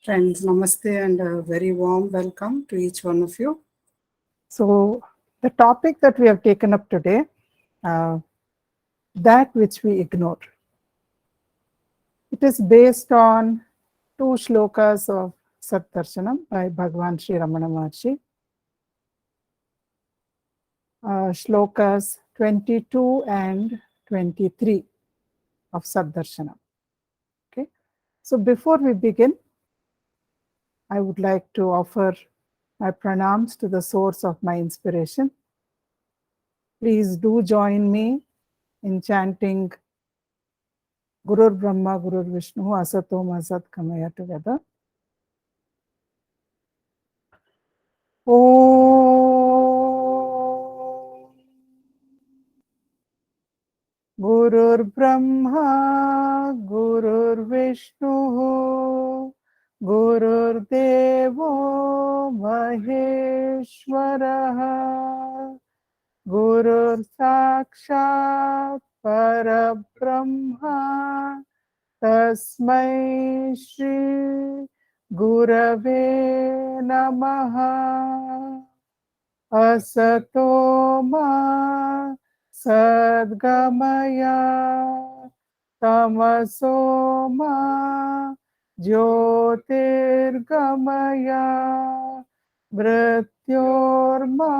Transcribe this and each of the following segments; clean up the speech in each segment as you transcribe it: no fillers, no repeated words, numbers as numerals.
Friends, namaste and a very warm welcome to each one of you. So, the topic that we have taken up today, that which we ignore. It is based on two shlokas of Darshanam by Bhagwan Sri Ramana Maharshi. Shlokas 22 and 23 of Darshanam. Okay. So, before we begin, I would like to offer my pranams to the source of my inspiration. Please do join me in chanting Gurur Brahma, Gurur Vishnu, Asatom Asat Kamaya together. Om Gurur Brahma, Gurur Vishnu, Gurur Devo Maheshwaraha, Gurur Sakshat Parabrahma, Tasmai Shri Gurave Namaha. Asato ma sadgamaya tamaso ma jyotirgamaya mrityorma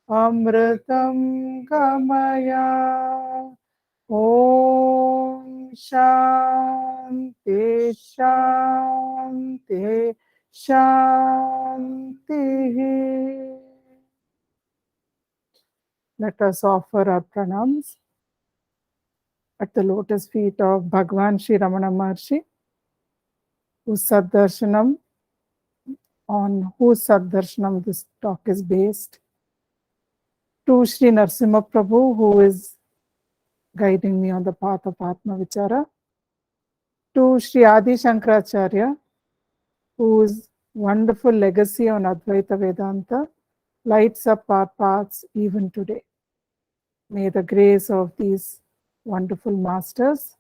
amritam gamaya. Om Shanti Shanti Shanti. Let us offer our pranams at the lotus feet of Bhagwan Sri Ramana Maharshi, whose Saddarshanam, on whose Saddarshanam this talk is based, to Sri Narasimha Prabhu, who is guiding me on the path of Atma Vichara, to Sri Adi Shankaracharya, whose wonderful legacy on Advaita Vedanta lights up our paths even today. May the grace of these wonderful masters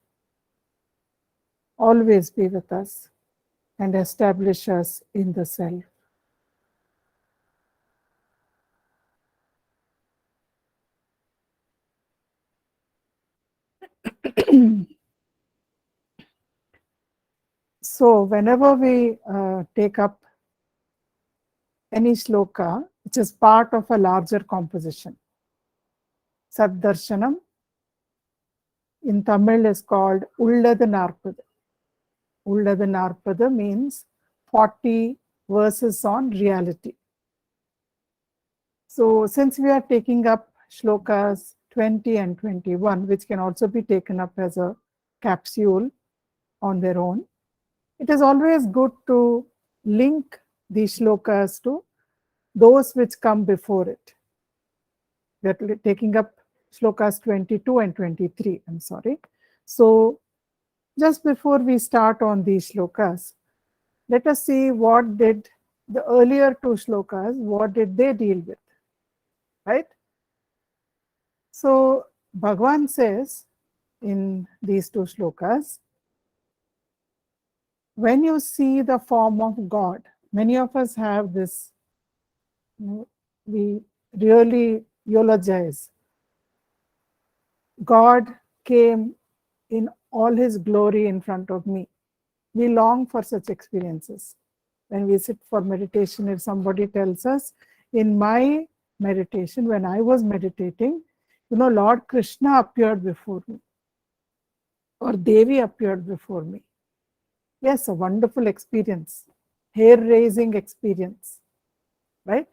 always be with us and establish us in the self. So, whenever we take up any shloka, which is part of a larger composition, Saddarshanam in Tamil is called Ulladu Narpadu. Ulladu Narpadu means 40 verses on reality. So, since we are taking up shlokas 20 and 21, which can also be taken up as a capsule on their own, it is always good to link these shlokas to those which come before it. We are taking up shlokas 22 and 23, I'm sorry. So, just before we start on these shlokas, let us see what did the earlier two shlokas, what did they deal with, right? So, Bhagwan says in these two shlokas, when you see the form of God, many of us have this, we really eulogize. God came in all his glory in front of me. We long for such experiences. When we sit for meditation, if somebody tells us, in my meditation, when I was meditating, Lord Krishna appeared before me, or Devi appeared before me. Yes, a wonderful experience, hair-raising experience, right?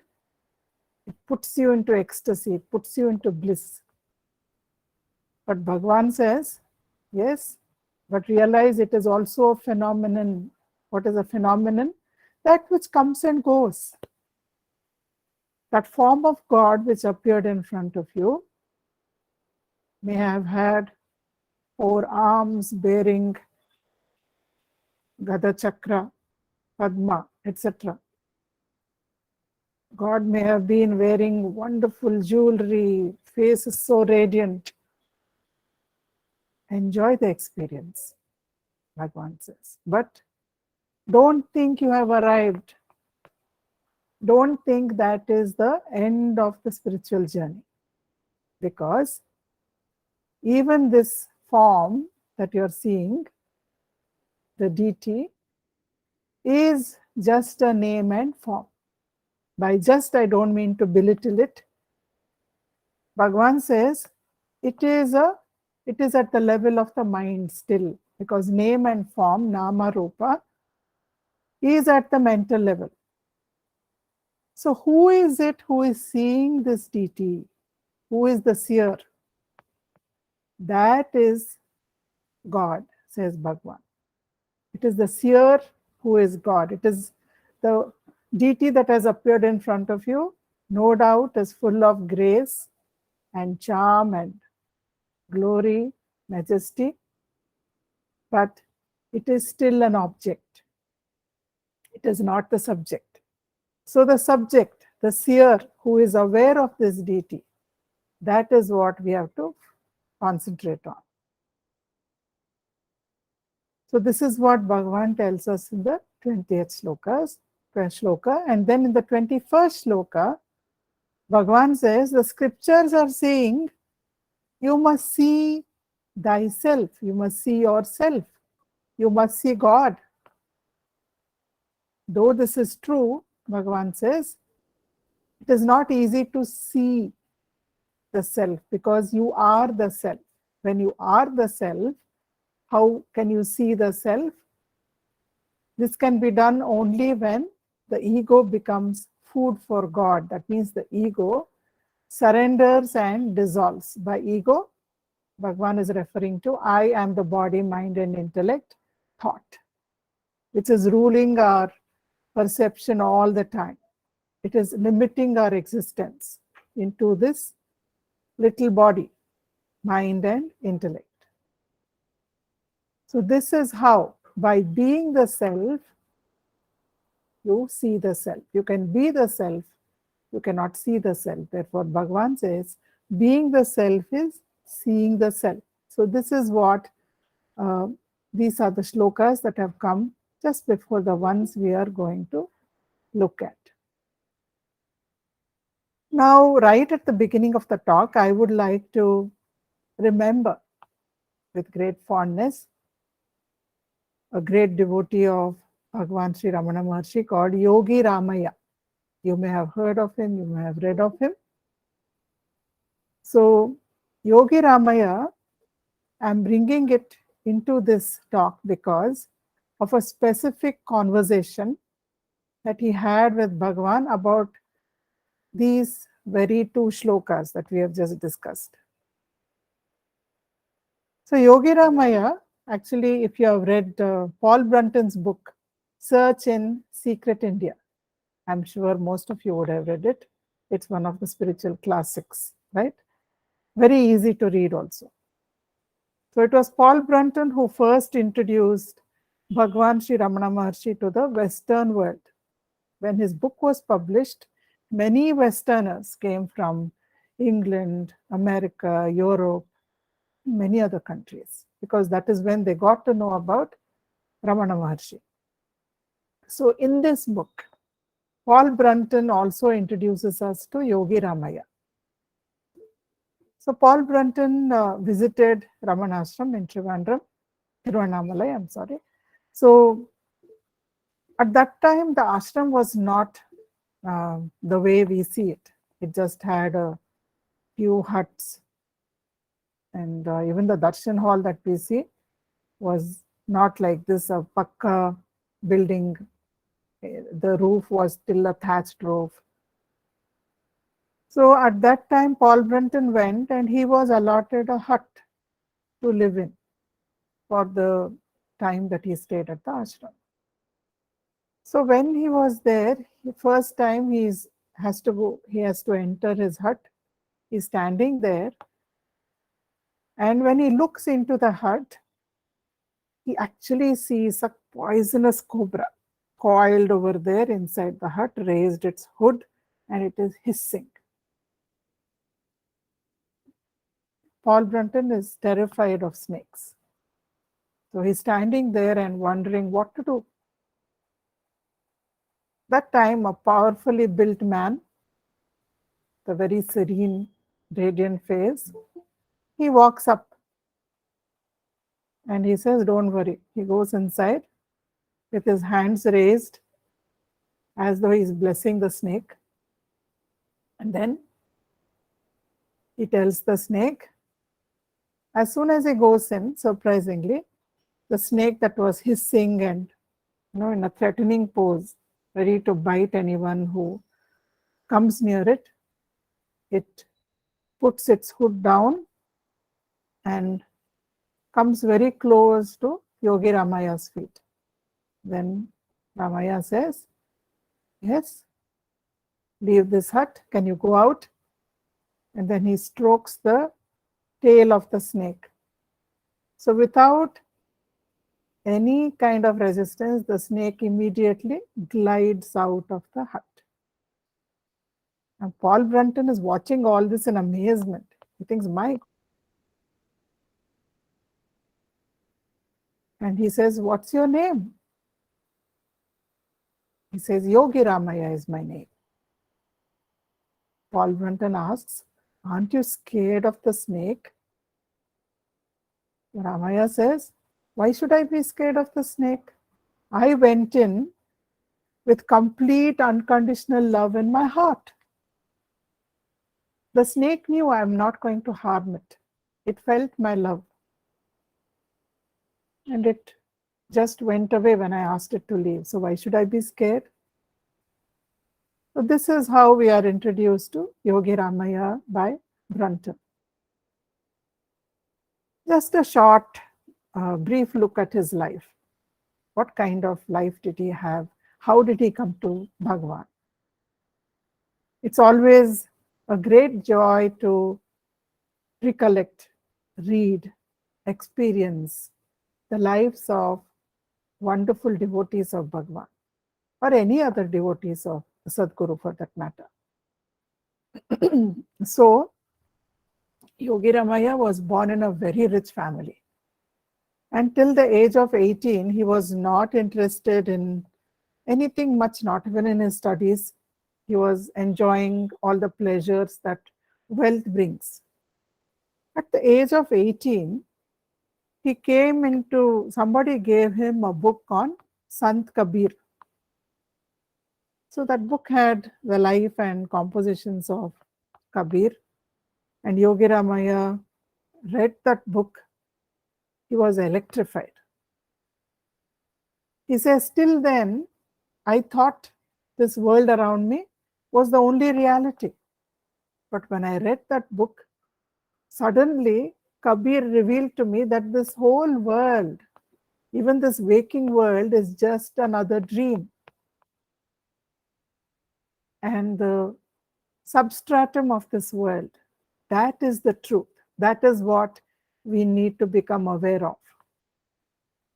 It puts you into ecstasy, it puts you into bliss. But Bhagwan says, yes, but realize it is also a phenomenon. What is a phenomenon? That which comes and goes. That form of God which appeared in front of you may have had 4 arms bearing Gada Chakra, Padma, etc. God may have been wearing wonderful jewelry, face is so radiant. Enjoy the experience, Bhagwan says. But Don't think you have arrived. Don't think that is the end of the spiritual journey. Because even this form that you're seeing, the deity, is just a name and form. By just, I don't mean to belittle it. Bhagavan says it is at the level of the mind still, because name and form, nama rupa, is at the mental level. So who is it who is seeing this deity? Who is the seer? That is God, says Bhagavan. It is the seer who is God. It is the deity that has appeared in front of you, no doubt is full of grace and charm and glory, majesty, but it is still an object. It is not the subject. So the subject, the seer who is aware of this deity, that is what we have to concentrate on. So this is what Bhagavan tells us in the 20th shloka. And then in the 21st shloka, Bhagavan says, the scriptures are saying, you must see thyself, you must see yourself, you must see God. Though this is true, Bhagavan says, it is not easy to see the self because you are the self. When you are the self, how can you see the self? This can be done only when the ego becomes food for God. That means the ego surrenders and dissolves. By ego, Bhagavan is referring to I am the body, mind, and intellect, thought, which is ruling our perception all the time. It is limiting our existence into this little body, mind, and intellect. So, this is how, by being the self, you see the self. You can be the self, you cannot see the self. Therefore, Bhagavan says, being the self is seeing the self. So, this is what these are the shlokas that have come just before the ones we are going to look at. Now, right at the beginning of the talk, I would like to remember with great fondness a great devotee of Bhagavan Sri Ramana Maharshi called Yogi Ramaya. You may have heard of him, you may have read of him. So, Yogi Ramaya, I'm bringing it into this talk because of a specific conversation that he had with Bhagavan about these very two shlokas that we have just discussed. So Yogi Ramaya, actually, if you have read Paul Brunton's book, Search in Secret India, I'm sure most of you would have read it. It's one of the spiritual classics, right? Very easy to read also. So it was Paul Brunton who first introduced Bhagavan Sri Ramana Maharshi to the Western world. When his book was published, many Westerners came from England, America, Europe, many other countries, because that is when they got to know about Ramana Maharshi. So in this book, Paul Brunton also introduces us to Yogi Ramaya. So Paul Brunton visited Ramanashram in Tiruvannamalai, I'm sorry. So at that time, the ashram was not the way we see it. It just had a few huts, and even the darshan hall that we see was not like this, a pakka building. The roof was still a thatched roof. So at that time, Paul Brunton went and he was allotted a hut to live in for the time that he stayed at the ashram. So when he was there, the first time he has to enter his hut. He's standing there, and when he looks into the hut, he actually sees a poisonous cobra coiled over there inside the hut, raised its hood, and it is hissing. Paul Brunton is terrified of snakes. So he's standing there and wondering what to do. That time, a powerfully built man, the very serene, radiant face, he walks up and he says, "Don't worry." He goes inside with his hands raised as though he's blessing the snake. And then he tells the snake, as soon as he goes in, surprisingly, the snake that was hissing and in a threatening pose, ready to bite anyone who comes near it, it puts its hood down and comes very close to Yogi Ramaya's feet. Then Ramaya says, "Yes, leave this hut. Can you go out?" And then he strokes the tail of the snake. So without any kind of resistance, the snake immediately glides out of the hut. And Paul Brunton is watching all this in amazement. He thinks, "My." And he says, "What's your name?" He says, "Yogi Ramaya is my name." Paul Brunton asks, "Aren't you scared of the snake?" Ramaya says, "Why should I be scared of the snake? I went in with complete unconditional love in my heart. The snake knew I am not going to harm it. It felt my love. And it just went away when I asked it to leave. So why should I be scared?" So this is how we are introduced to Yogi Ramaya by Brunton. Just a short, brief look at his life. What kind of life did he have? How did he come to Bhagwan? It's always a great joy to recollect, read, experience the lives of wonderful devotees of Bhagwan, or any other devotees of Sadguru for that matter. So, Yogi Ramaya was born in a very rich family. Until the age of 18, he was not interested in anything much, not even in his studies. He was enjoying all the pleasures that wealth brings. At the age of 18, he came into, somebody gave him a book on Sant Kabir. So that book had the life and compositions of Kabir, and Yogi Ramaya read that book. He was electrified. He says, "Till then, I thought this world around me was the only reality. But when I read that book, suddenly Kabir revealed to me that this whole world, even this waking world, is just another dream. And the substratum of this world, that is the truth. That is what we need to become aware of."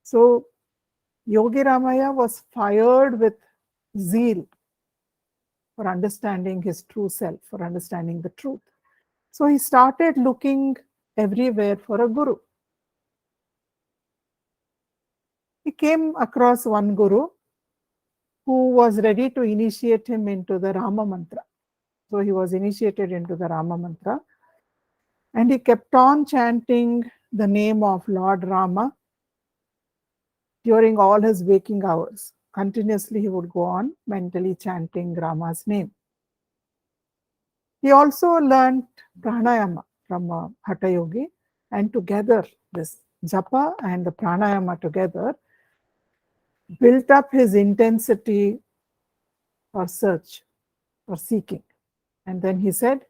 So Yogi Ramaya was fired with zeal for understanding his true self, for understanding the truth. So he started looking everywhere for a guru. He came across one guru who was ready to initiate him into the Rama mantra. So he was initiated into the Rama mantra, and he kept on chanting the name of Lord Rama during all his waking hours. Continuously he would go on mentally chanting Rama's name. He also learned pranayama from a Hatha Yogi, and together this japa and the pranayama together built up his intensity for search, for seeking. And then he said,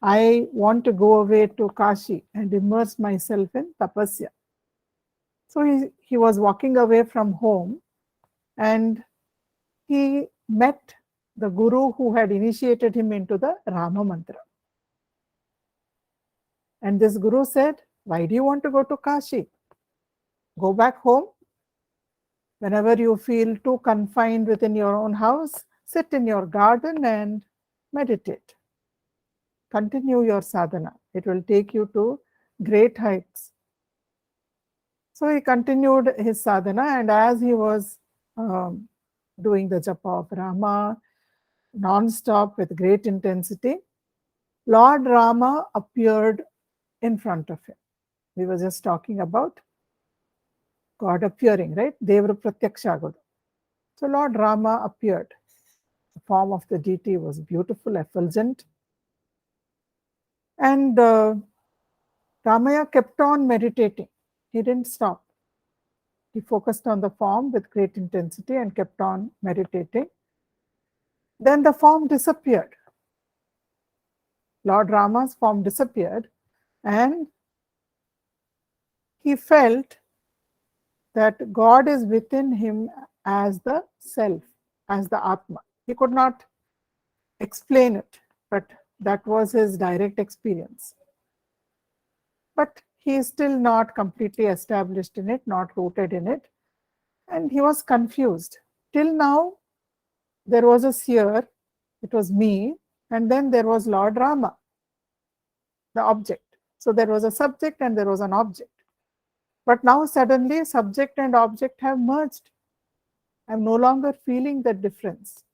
"I want to go away to Kashi and immerse myself in tapasya." So he was walking away from home, and he met the guru who had initiated him into the Rama mantra. And this guru said, "Why do you want to go to Kashi? Go back home. Whenever you feel too confined within your own house, sit in your garden and meditate. Continue your sadhana. It will take you to great heights." So he continued his sadhana, and as he was doing the japa of Rama non-stop with great intensity. Lord Rama appeared in front of him. We were just talking about God appearing, right? Devra Pratyaksha. So Lord Rama appeared. The form of the deity was beautiful, effulgent. And Ramaya kept on meditating. He didn't stop. He focused on the form with great intensity and kept on meditating. Then the form disappeared. Lord Rama's form disappeared, and he felt that God is within him as the self, as the Atma. He could not explain it, but that was his direct experience. But he is still not completely established in it, not rooted in it, and he was confused. Till now, there was a seer, it was me, and then there was Lord Rama, the object. So there was a subject and there was an object. But now suddenly subject and object have merged. I'm no longer feeling the difference.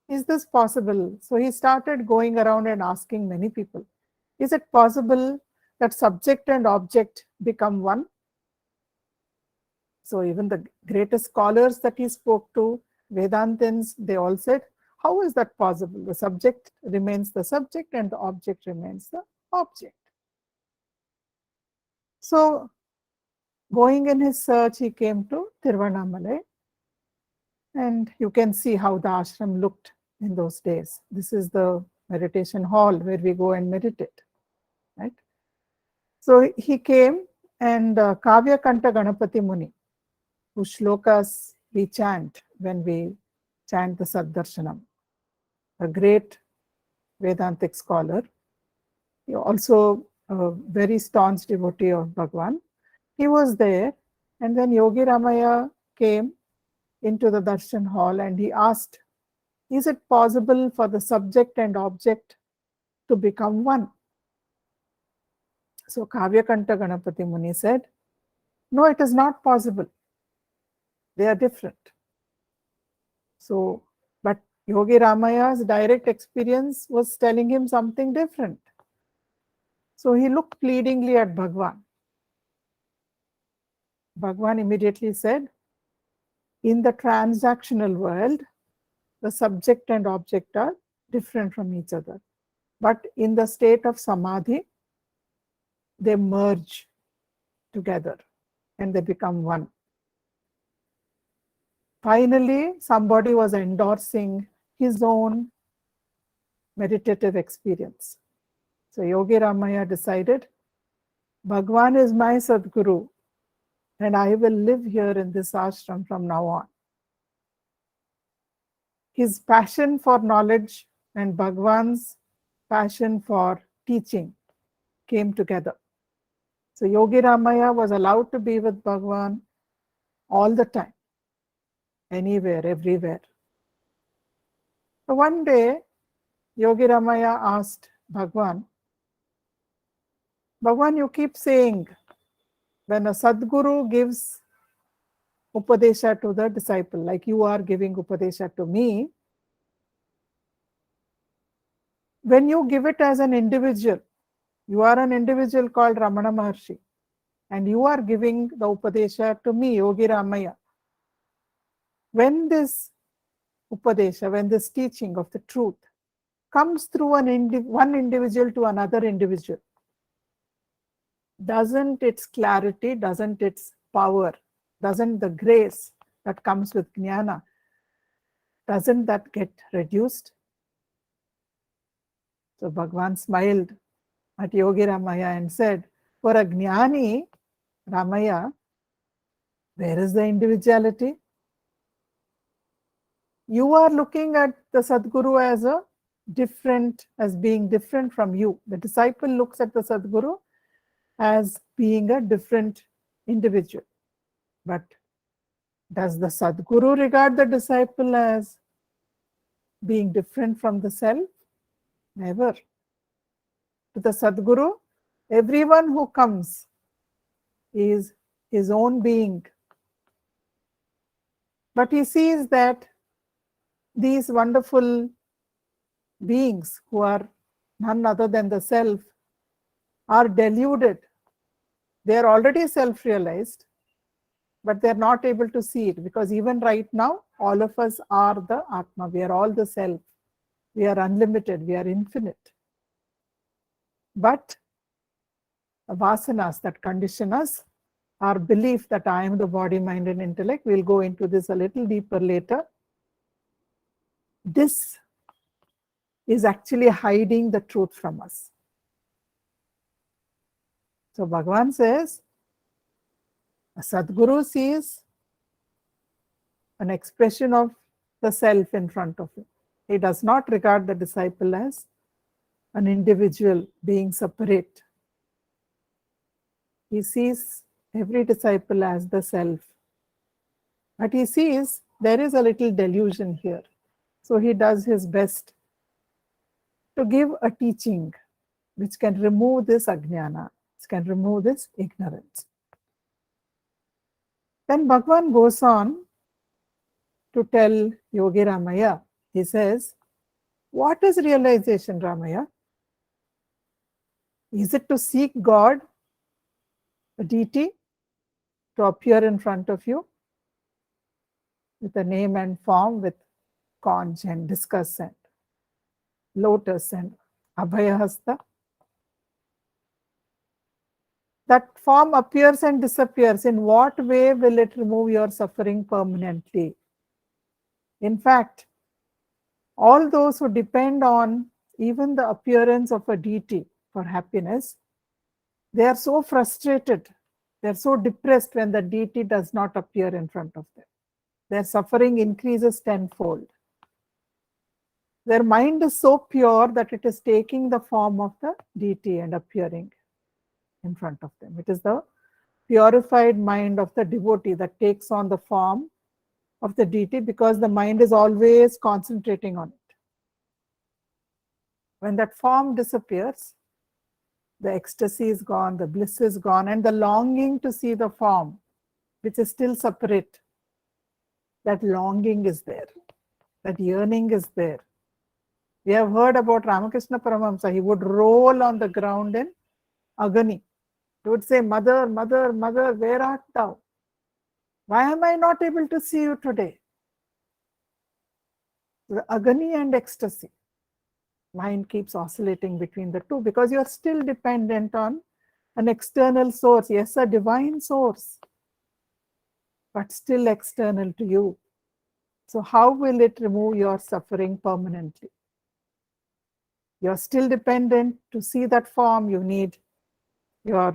Is this possible? So he started going around and asking many people, is it possible that subject and object become one? So even the greatest scholars that he spoke to, Vedantins, they all said, how is that possible? The subject remains the subject and the object remains the object. So going in his search, he came to Tiruvannamalai, and you can see how the ashram looked in those days. This is the meditation hall where we go and meditate, right? So he came, and Kavya Kanta Ganapati Muni, whose shlokas we chant when we chant the Darshanam, a great Vedantic scholar. He also a very staunch devotee of Bhagwan. He was there, and then Yogi Ramaya came into the darshan hall and he asked, is it possible for the subject and object to become one? So Kavya Kanta Ganapati Muni said, no, it is not possible. They are different. So, but Yogi Ramaya's direct experience was telling him something different. So he looked pleadingly at Bhagwan. Bhagwan immediately said, in the transactional world, the subject and object are different from each other. But in the state of samadhi, they merge together and they become one. Finally, somebody was endorsing his own meditative experience. So Yogi Ramaya decided, Bhagwan is my Sadguru, and I will live here in this ashram from now on. His passion for knowledge and Bhagwan's passion for teaching came together. So Yogi Ramaya was allowed to be with Bhagwan all the time, anywhere, everywhere. So one day, Yogi Ramaya asked Bhagwan, Bhagwan, you keep saying, when a Sadguru gives Upadesha to the disciple, like you are giving Upadesha to me, when you give it as an individual, you are an individual called Ramana Maharshi, and you are giving the Upadesha to me, Yogi Ramaya. When this Upadesha, when this teaching of the truth comes through one individual to another individual, doesn't its clarity, doesn't its power, doesn't the grace that comes with jnana, doesn't that get reduced? So Bhagwan smiled at Yogi Ramaya and said, for a jnani, Ramaya, where is the individuality? You are looking at the Sadguru as being different from you. The disciple looks at the Sadguru as being a different individual. But does the Sadguru regard the disciple as being different from the self? Never. To the Sadguru, everyone who comes is his own being. But he sees that these wonderful beings who are none other than the self are deluded. They are already self-realized, but they're not able to see it, because even right now, all of us are the Atma. We are all the self. We are unlimited. We are infinite. But the vasanas that condition us, our belief that I am the body, mind, and intellect, we'll go into this a little deeper later. This is actually hiding the truth from us. So Bhagavan says, a Sadguru sees an expression of the self in front of him. He does not regard the disciple as an individual being separate. He sees every disciple as the self. But he sees there is a little delusion here. So he does his best to give a teaching which can remove this ajnana, which can remove this ignorance. Then Bhagavan goes on to tell Yogi Ramaya. He says, what is realization, Ramaya? Is it to seek God, a deity, to appear in front of you with a name and form, with conch and discus and lotus and abhayahasta? That form appears and disappears. In what way will it remove your suffering permanently? In fact, all those who depend on even the appearance of a deity for happiness, they are so frustrated, they are so depressed when the deity does not appear in front of them. Their suffering increases tenfold. Their mind is so pure that it is taking the form of the deity and appearing in front of them. It is the purified mind of the devotee that takes on the form of the deity, because the mind is always concentrating on it. When that form disappears, the ecstasy is gone, the bliss is gone, and the longing to see the form, which is still separate, that longing is there, that yearning is there. We have heard about Ramakrishna Paramahamsa. He would roll on the ground in agony. He would say, Mother, Mother, Mother, where art thou? Why am I not able to see you today? The agony and ecstasy. Mind keeps oscillating between the two, because you are still dependent on an external source. Yes, a divine source, but still external to you. So how will it remove your suffering permanently? You're still dependent. To see that form, you need your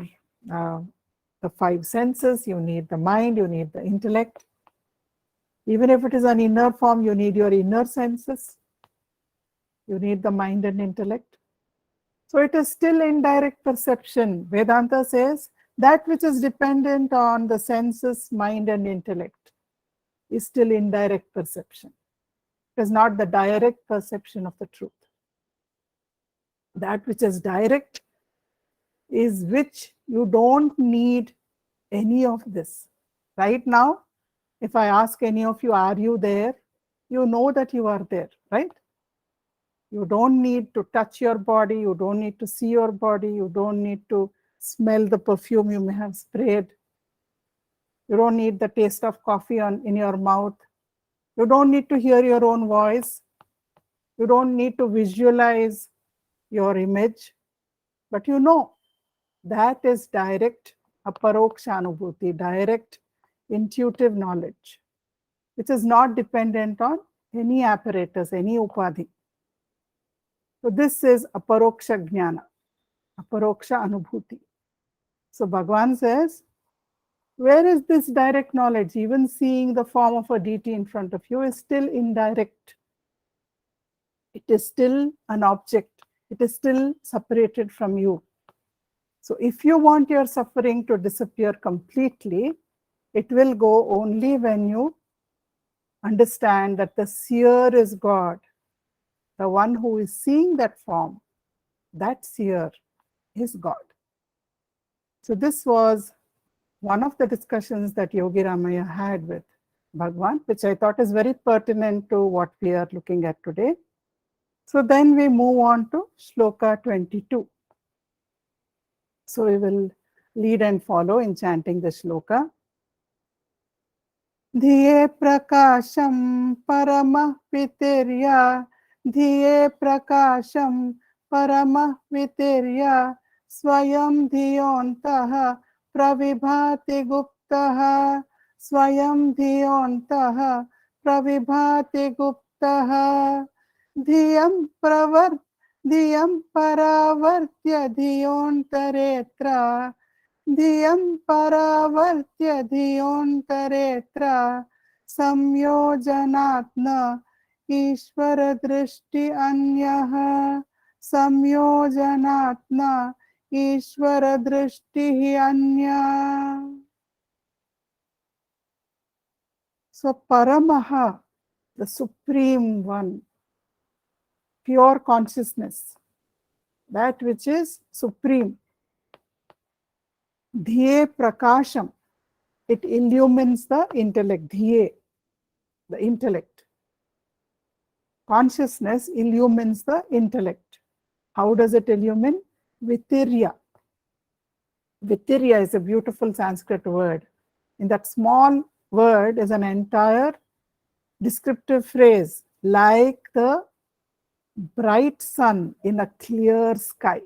the five senses, you need the mind, you need the intellect. Even if it is an inner form, you need your inner senses. You need the mind and intellect. So it is still indirect perception. Vedanta says that which is dependent on the senses, mind, and intellect is still indirect perception. It is not the direct perception of the truth. That which is direct is which you don't need any of this. Right now, if I ask any of you, are you there? You know that you are there, right? You don't need to touch your body. You don't need to see your body. You don't need to smell the perfume you may have sprayed. You don't need the taste of coffee in your mouth. You don't need to hear your own voice. You don't need to visualize your image. But you know, that is direct aparoksha anubhuti, direct intuitive knowledge, which is not dependent on any apparatus, any upadhi. So this is aparoksha jnana, aparoksha anubhuti. So Bhagavan says, where is this direct knowledge? Even seeing the form of a deity in front of you is still indirect. It is still an object. It is still separated from you. So if you want your suffering to disappear completely, it will go only when you understand that the seer is God. The one who is seeing that form, that seer is God. So this was one of the discussions that Yogi Ramaya had with Bhagwan, which I thought is very pertinent to what we are looking at today. So then we move on to Shloka 22. So we will lead and follow in chanting the Shloka. धिये प्रकाशं परमः वितिर्या धिये प्रकाशं परमः वितिर्या स्वयं धियोऽन्तः प्रविभाति गुप्तः स्वयं धियोऽन्तः प्रविभाति गुप्तः धियं परावर्त्य धियोऽन्तरेऽत्र धियं परावर्त्य धियोऽन्तरेऽत्र संयोजनात्न ईश्वरदृष्टि अन्यः संयोजनात्न ईश्वरदृष्टिः अन्यः. So Paramaha, the Supreme One, pure consciousness, that which is supreme. Dhiye prakasham, it illumines the intellect. Dhiye, the intellect. Consciousness illumines the intellect. How does it illumine? Vitirya. Vitirya is a beautiful Sanskrit word. In that small word is an entire descriptive phrase, like the bright sun in a clear sky.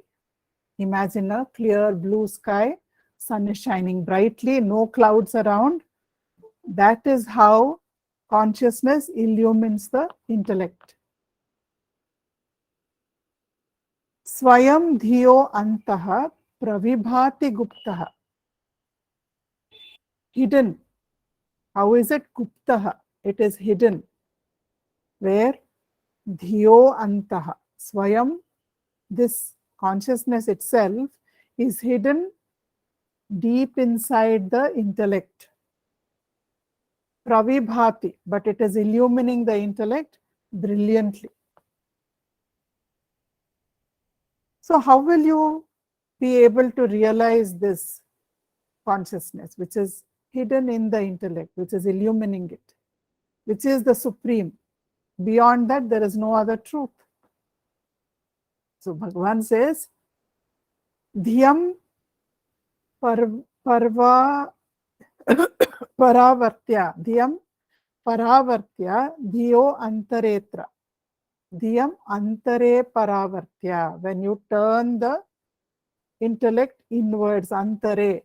Imagine a clear blue sky, sun is shining brightly, no clouds around. That is how consciousness illumines the intellect. Swayam dhiyo antaha pravibhati guptaha. Hidden. How is it guptaha? It is hidden. Where? Dhiyo antaha. Swayam, this consciousness itself, is hidden deep inside the intellect. Pravibhati, but it is illumining the intellect brilliantly. So how will you be able to realize this consciousness, which is hidden in the intellect, which is illumining it, which is the supreme? Beyond that, there is no other truth. So Bhagavan says, Dhyam paravartya, Dhyam paravartya, Dhyo antaretra. Dhyam antare paravartya. When you turn the intellect inwards, antare,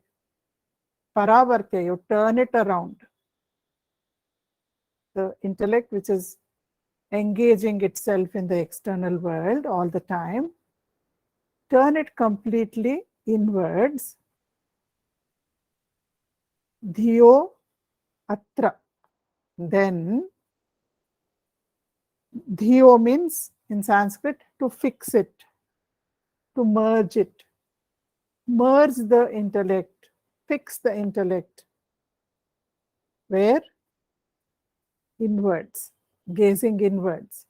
paravartya, you turn it around. The intellect which is engaging itself in the external world all the time, turn it completely inwards. Dhyo atra. Then dhyo means in Sanskrit to fix it, to merge it. Merge the intellect, fix the intellect. Where? Inwards, gazing inwards.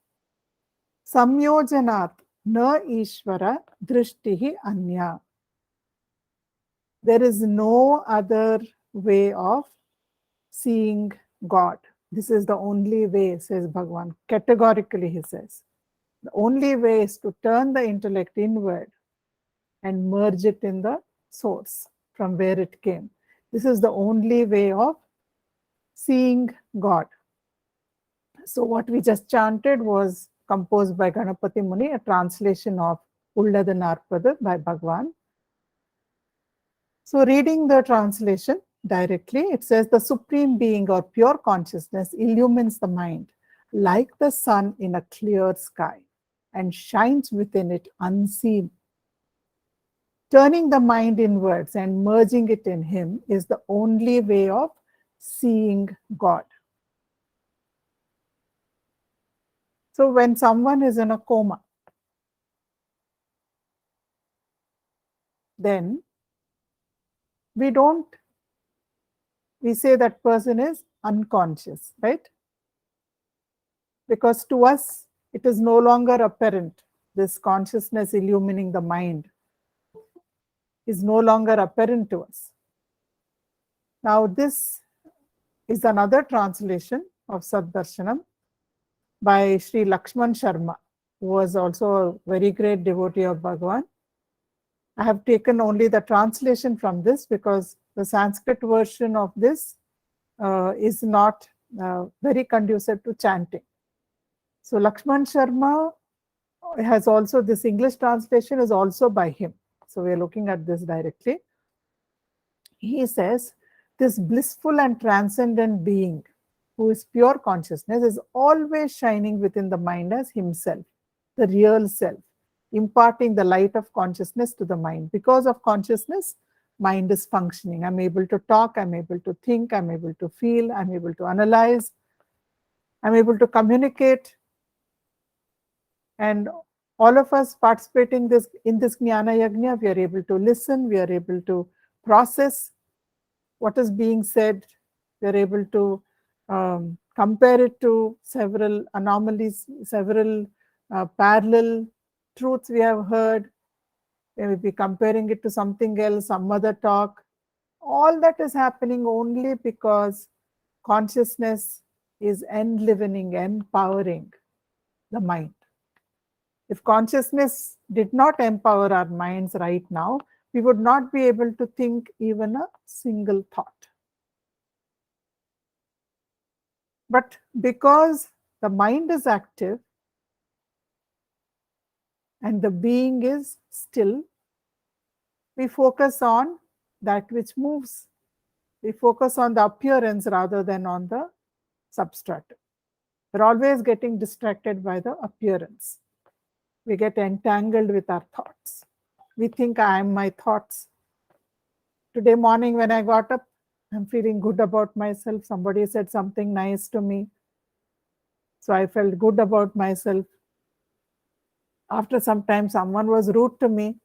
Samyojanat na Ishvara drishtihi anya. There is no other way of seeing God. This is the only way, says Bhagavan. Categorically, he says. The only way is to turn the intellect inward and merge it in the source from where it came. This is the only way of seeing God. So what we just chanted was composed by Ganapati Muni, a translation of Ullada Narpada by Bhagavan. So reading the translation directly, it says, the Supreme Being or pure consciousness illumines the mind like the sun in a clear sky and shines within it unseen. Turning the mind inwards and merging it in Him is the only way of seeing God. So when someone is in a coma, then we say that person is unconscious, right? Because to us, it is no longer apparent. This consciousness illumining the mind is no longer apparent to us. Now this is another translation of Darshanam by Sri Lakshman Sharma, who was also a very great devotee of Bhagavan. I have taken only the translation from this because the Sanskrit version of this is not very conducive to chanting. So Lakshman Sharma has also, this English translation is also by him. So we are looking at this directly. He says, this blissful and transcendent being who is pure consciousness is always shining within the mind as himself, the real self, imparting the light of consciousness to the mind. Because of consciousness, mind is functioning. I'm able to talk, I'm able to think, I'm able to feel, I'm able to analyze, I'm able to communicate. And all of us participating in this Jnana Yajna, we are able to listen, we are able to process what is being said, we are able to compare it to several anomalies, several parallel truths we have heard. We will be comparing it to something else, some other talk. All that is happening only because consciousness is enlivening, empowering the mind. If consciousness did not empower our minds right now, we would not be able to think even a single thought. But because the mind is active and the being is still, we focus on that which moves. We focus on the appearance rather than on the substratum. We're always getting distracted by the appearance. We get entangled with our thoughts. We think I am my thoughts. Today morning when I got up, I'm feeling good about myself. Somebody said something nice to me. So I felt good about myself. After some time, someone was rude to me.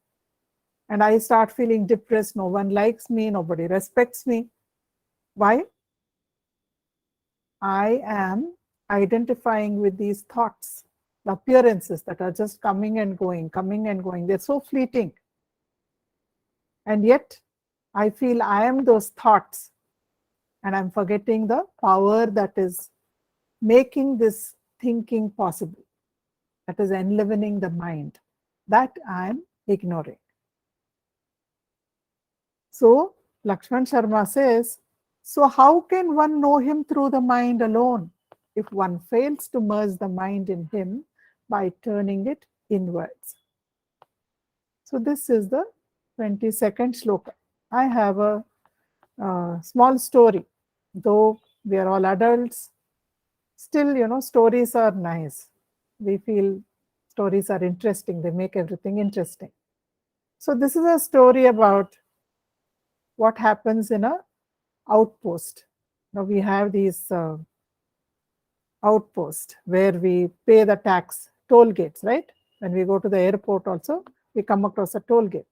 And I start feeling depressed. No one likes me. Nobody respects me. Why? I am identifying with these thoughts, the appearances that are just coming and going, coming and going. They're so fleeting. And yet, I feel I am those thoughts. And I'm forgetting the power that is making this thinking possible, that is enlivening the mind. That I'm ignoring. So, Lakshman Sharma says, so how can one know him through the mind alone if one fails to merge the mind in him by turning it inwards? So this is the 22nd shloka. I have a small story. Though we are all adults, still, stories are nice. We feel stories are interesting. They make everything interesting. So this is a story about what happens in a outpost. Now we have these outposts where we pay the tax, toll gates, right? When we go to the airport also, we come across a toll gate.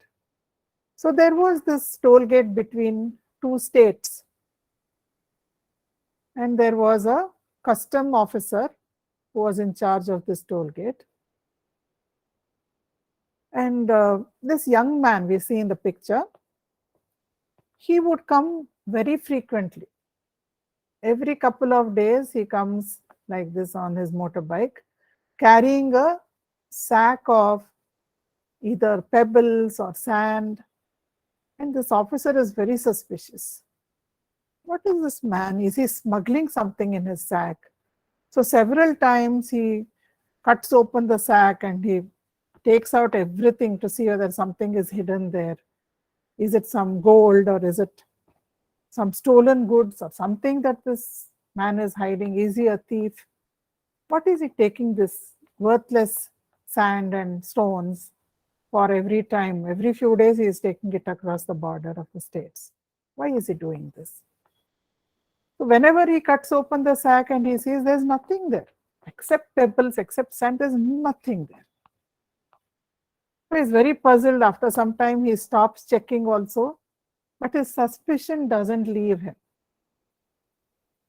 So there was this toll gate between two states. And there was a custom officer who was in charge of this toll gate. And this young man we see in the picture, he would come very frequently. Every couple of days, he comes like this on his motorbike, carrying a sack of either pebbles or sand. And this officer is very suspicious. What is this man? Is he smuggling something in his sack? So several times he cuts open the sack and he takes out everything to see whether something is hidden there. Is it some gold or is it some stolen goods or something that this man is hiding? Is he a thief? What is he taking this worthless sand and stones for every time? Every few days he is taking it across the border of the states. Why is he doing this? So whenever he cuts open the sack and he sees there's nothing there, except pebbles, except sand, there's nothing there. So he's very puzzled. After some time, he stops checking also, but his suspicion doesn't leave him.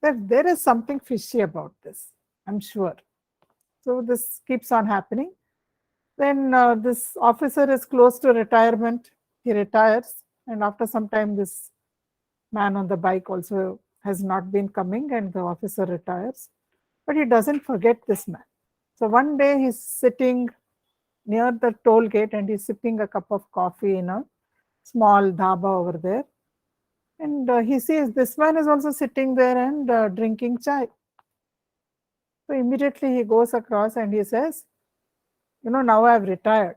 There is something fishy about this, I'm sure. So this keeps on happening. Then this officer is close to retirement. He retires, and after some time, this man on the bike also has not been coming, and the officer retires. But he doesn't forget this man. So one day he's sitting near the toll gate and he's sipping a cup of coffee in a small dhaba over there. And he sees this man is also sitting there and drinking chai. So immediately he goes across and he says, now I've retired.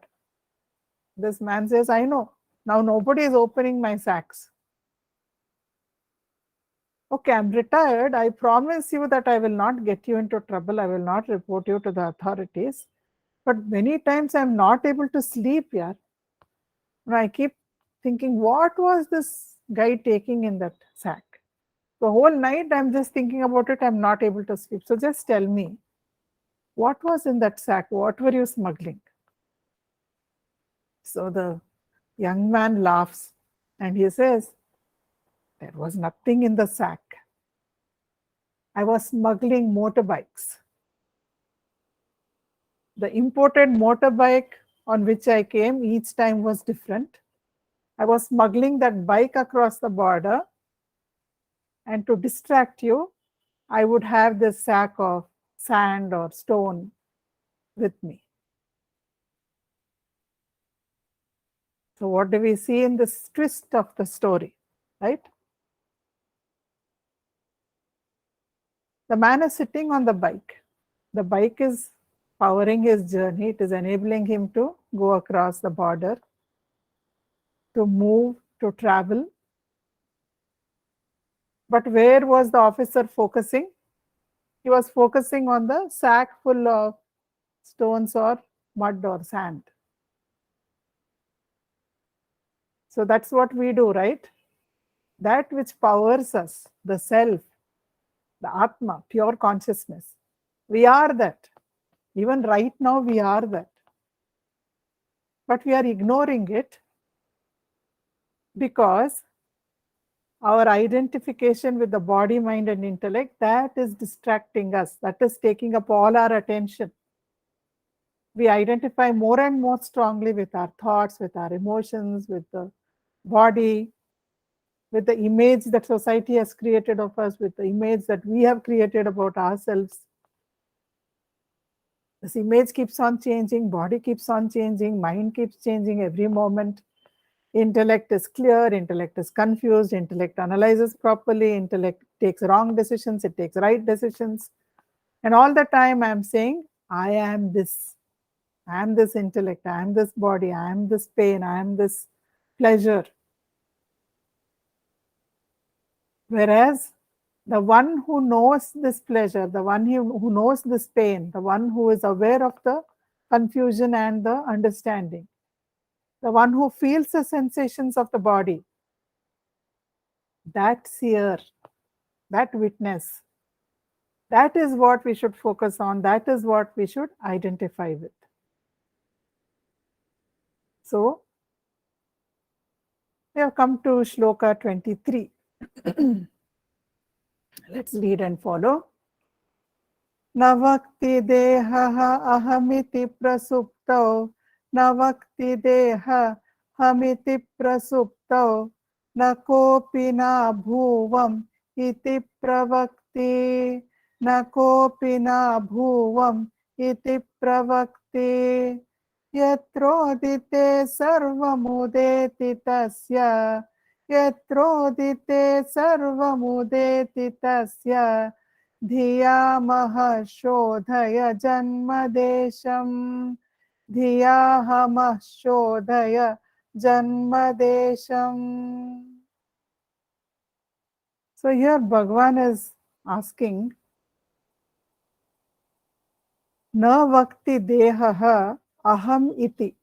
This man says, I know. Now nobody is opening my sacks. Okay, I'm retired. I promise you that I will not get you into trouble. I will not report you to the authorities. But many times I'm not able to sleep here. And I keep thinking, what was this guy taking in that sack? The whole night I'm just thinking about it. I'm not able to sleep. So just tell me, what was in that sack? What were you smuggling? So the young man laughs and he says, there was nothing in the sack. I was smuggling motorbikes. The imported motorbike on which I came each time was different. I was smuggling that bike across the border, and to distract you, I would have this sack of sand or stone with me. So what do we see in this twist of the story, right? The man is sitting on the bike. The bike is powering his journey. It is enabling him to go across the border, to move, to travel. But where was the officer focusing? He was focusing on the sack full of stones or mud or sand. So that's what we do, right? That which powers us, the self, the Atma, pure consciousness. We are that. Even right now, we are that. But we are ignoring it because our identification with the body, mind, and intellect, that is distracting us. That is taking up all our attention. We identify more and more strongly with our thoughts, with our emotions, with the body, with the image that society has created of us, with the image that we have created about ourselves. This image keeps on changing, body keeps on changing, mind keeps changing every moment. Intellect is clear, intellect is confused, intellect analyzes properly, intellect takes wrong decisions, it takes right decisions. And all the time I'm saying, I am this. I am this intellect, I am this body, I am this pain, I am this pleasure. Whereas the one who knows this pleasure, the one who knows this pain, the one who is aware of the confusion and the understanding, the one who feels the sensations of the body, that seer, that witness, that is what we should focus on, that is what we should identify with. So, we have come to Shloka 23. Let's read and follow. Navakti deha ahamiti prasuptau, navakti deha hamiti prasuptau, nakopi na bhuvam iti pravakti, nakopi na bhuvam iti pravakti, yatrodite sarvamudeti tasya, yatrodite sarvamudeti tasya, धियामः शोधय जन्मदेशम्, धियामः शोधय जन्मदेशम्. So here Bhagavan is asking, na vakti dehaha aham iti.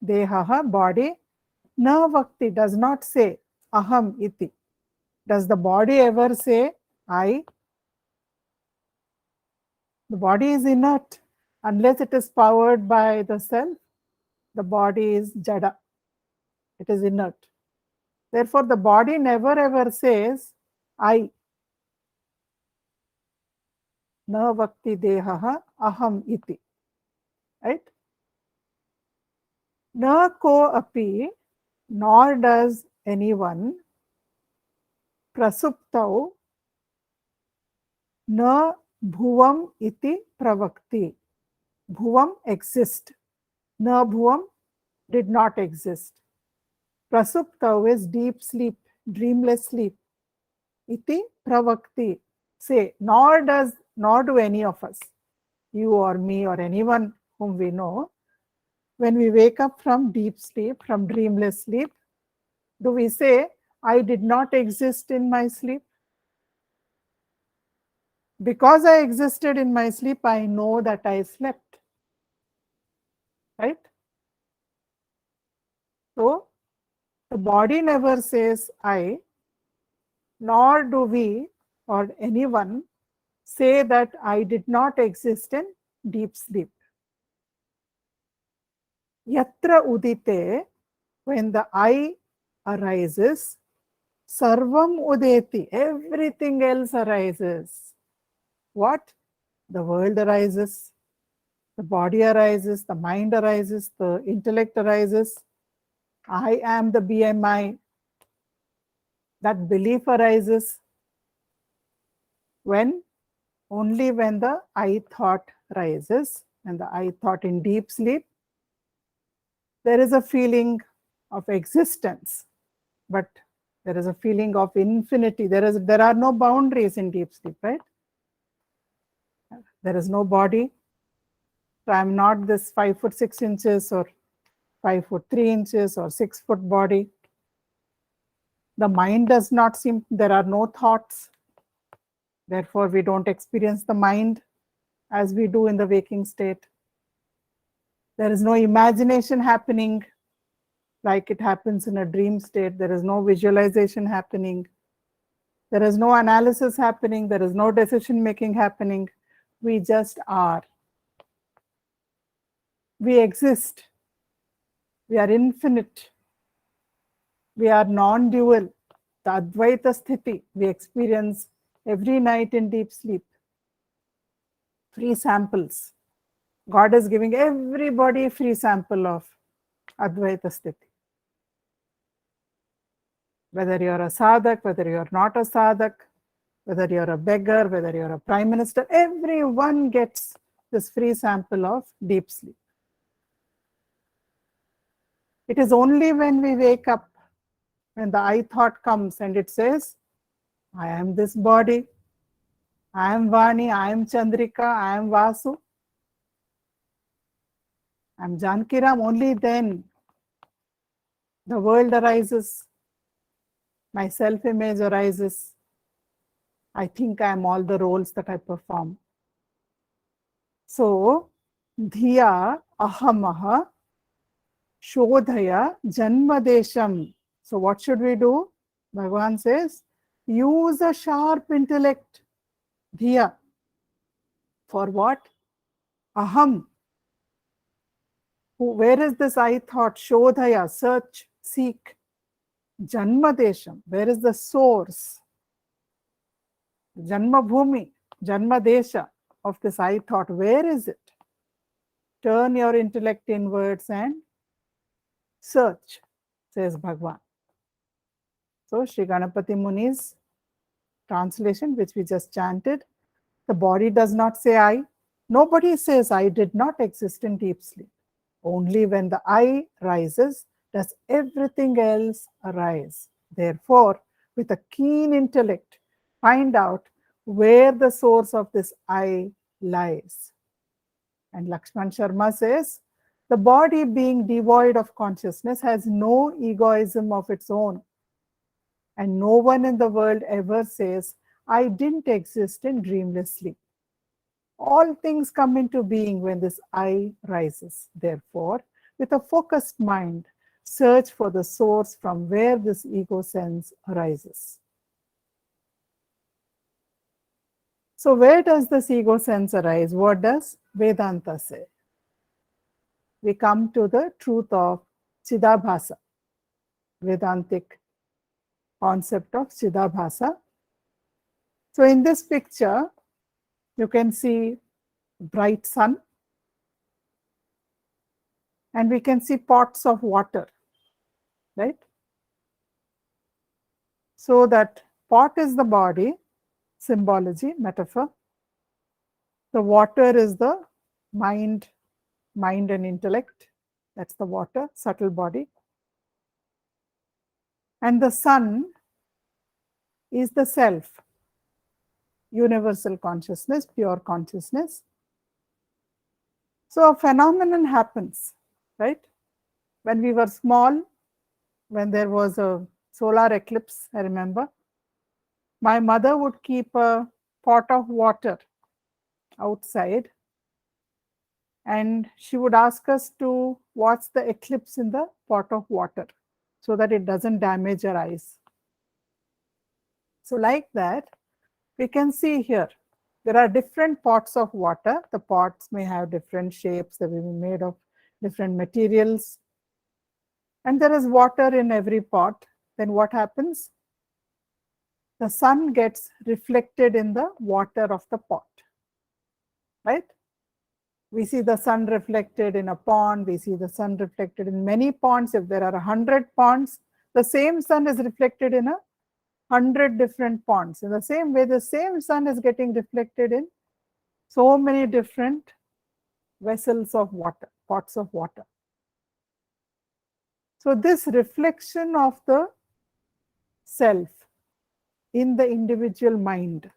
Dehaha, body. Na vakti does not say aham iti. Does the body ever say I? The body is inert. Unless it is powered by the self, the body is jada. It is inert. Therefore, the body never ever says, I. Na vakti dehaha aham iti. Right? Na ko api, nor does anyone, prasuptau na bhuvam iti pravakti. Bhuvam exists. Na bhuvam did not exist. Prasuptau is deep sleep, dreamless sleep. Iti pravakti. Say, nor do any of us, you or me or anyone whom we know, when we wake up from deep sleep, from dreamless sleep, do we say, I did not exist in my sleep? Because I existed in my sleep, I know that I slept. Right? So, the body never says I, nor do we or anyone say that I did not exist in deep sleep. Yatra udite, when the I arises, sarvam udeti, everything else arises. What? The world arises, the body arises, the mind arises, the intellect arises. I am the BMI. That belief arises when? Only when the I thought rises, and the I thought in deep sleep, there is a feeling of existence, but there is a feeling of infinity. There are no boundaries in deep sleep, right? There is no body. So I'm not this 5 foot 6 inches or 5 foot 3 inches or 6 foot body. The mind does not seem, there are no thoughts. Therefore, we don't experience the mind as we do in the waking state. There is no imagination happening like it happens in a dream state. There is no visualization happening. There is no analysis happening. There is no decision making happening. We just are. We exist. We are infinite. We are non-dual. The Advaita Sthiti we experience every night in deep sleep. Free samples. God is giving everybody a free sample of Advaita Sthiti. Whether you're a sadhak, whether you're not a sadhak, whether you're a beggar, whether you're a prime minister, everyone gets this free sample of deep sleep. It is only when we wake up, when the I thought comes and it says, I am this body, I am Vani, I am Chandrika, I am Vasu, I am Jankiram, only then the world arises, my self-image arises. I think I am all the roles that I perform. So, dhiya ahamaha shodhaya janmadesham. So what should we do? Bhagavan says, use a sharp intellect, dhiya. For what? Aham. Where is this I thought? Shodhaya, search, seek. Janmadesham, where is the source? Janma bhumi, Janmadesha of this I thought, where is it? Turn your intellect inwards and search, says Bhagavan. So, Sri Ganapati Muni's translation, which we just chanted, the body does not say I. Nobody says I did not exist in deep sleep. Only when the I rises does everything else arise. Therefore, with a keen intellect, find out where the source of this I lies. And Lakshman Sharma says, the body being devoid of consciousness has no egoism of its own. And no one in the world ever says, I didn't exist in dreamless sleep. All things come into being when this I rises. Therefore, with a focused mind, search for the source from where this ego sense arises. So where does this ego sense arise? What does Vedanta say? We come to the truth of Chidabhasa, Vedantic concept of Chidabhasa. So in this picture, you can see bright sun, and we can see pots of water, right? So that pot is the body, symbology, metaphor. The water is the mind and intellect. That's the water, subtle body. And the sun is the self, universal consciousness, pure consciousness. So a phenomenon happens, right? When we were small, when there was a solar eclipse, I remember, my mother would keep a pot of water outside and she would ask us to watch the eclipse in the pot of water so that it doesn't damage our eyes. So like that, we can see here, there are different pots of water. The pots may have different shapes, they will be made of different materials. And there is water in every pot. Then what happens? The sun gets reflected in the water of the pot, right? We see the sun reflected in a pond. We see the sun reflected in many ponds. If there are 100 ponds, the same sun is reflected in 100 different ponds. In the same way, the same sun is getting reflected in so many different vessels of water, pots of water. So this reflection of the self in the individual mind,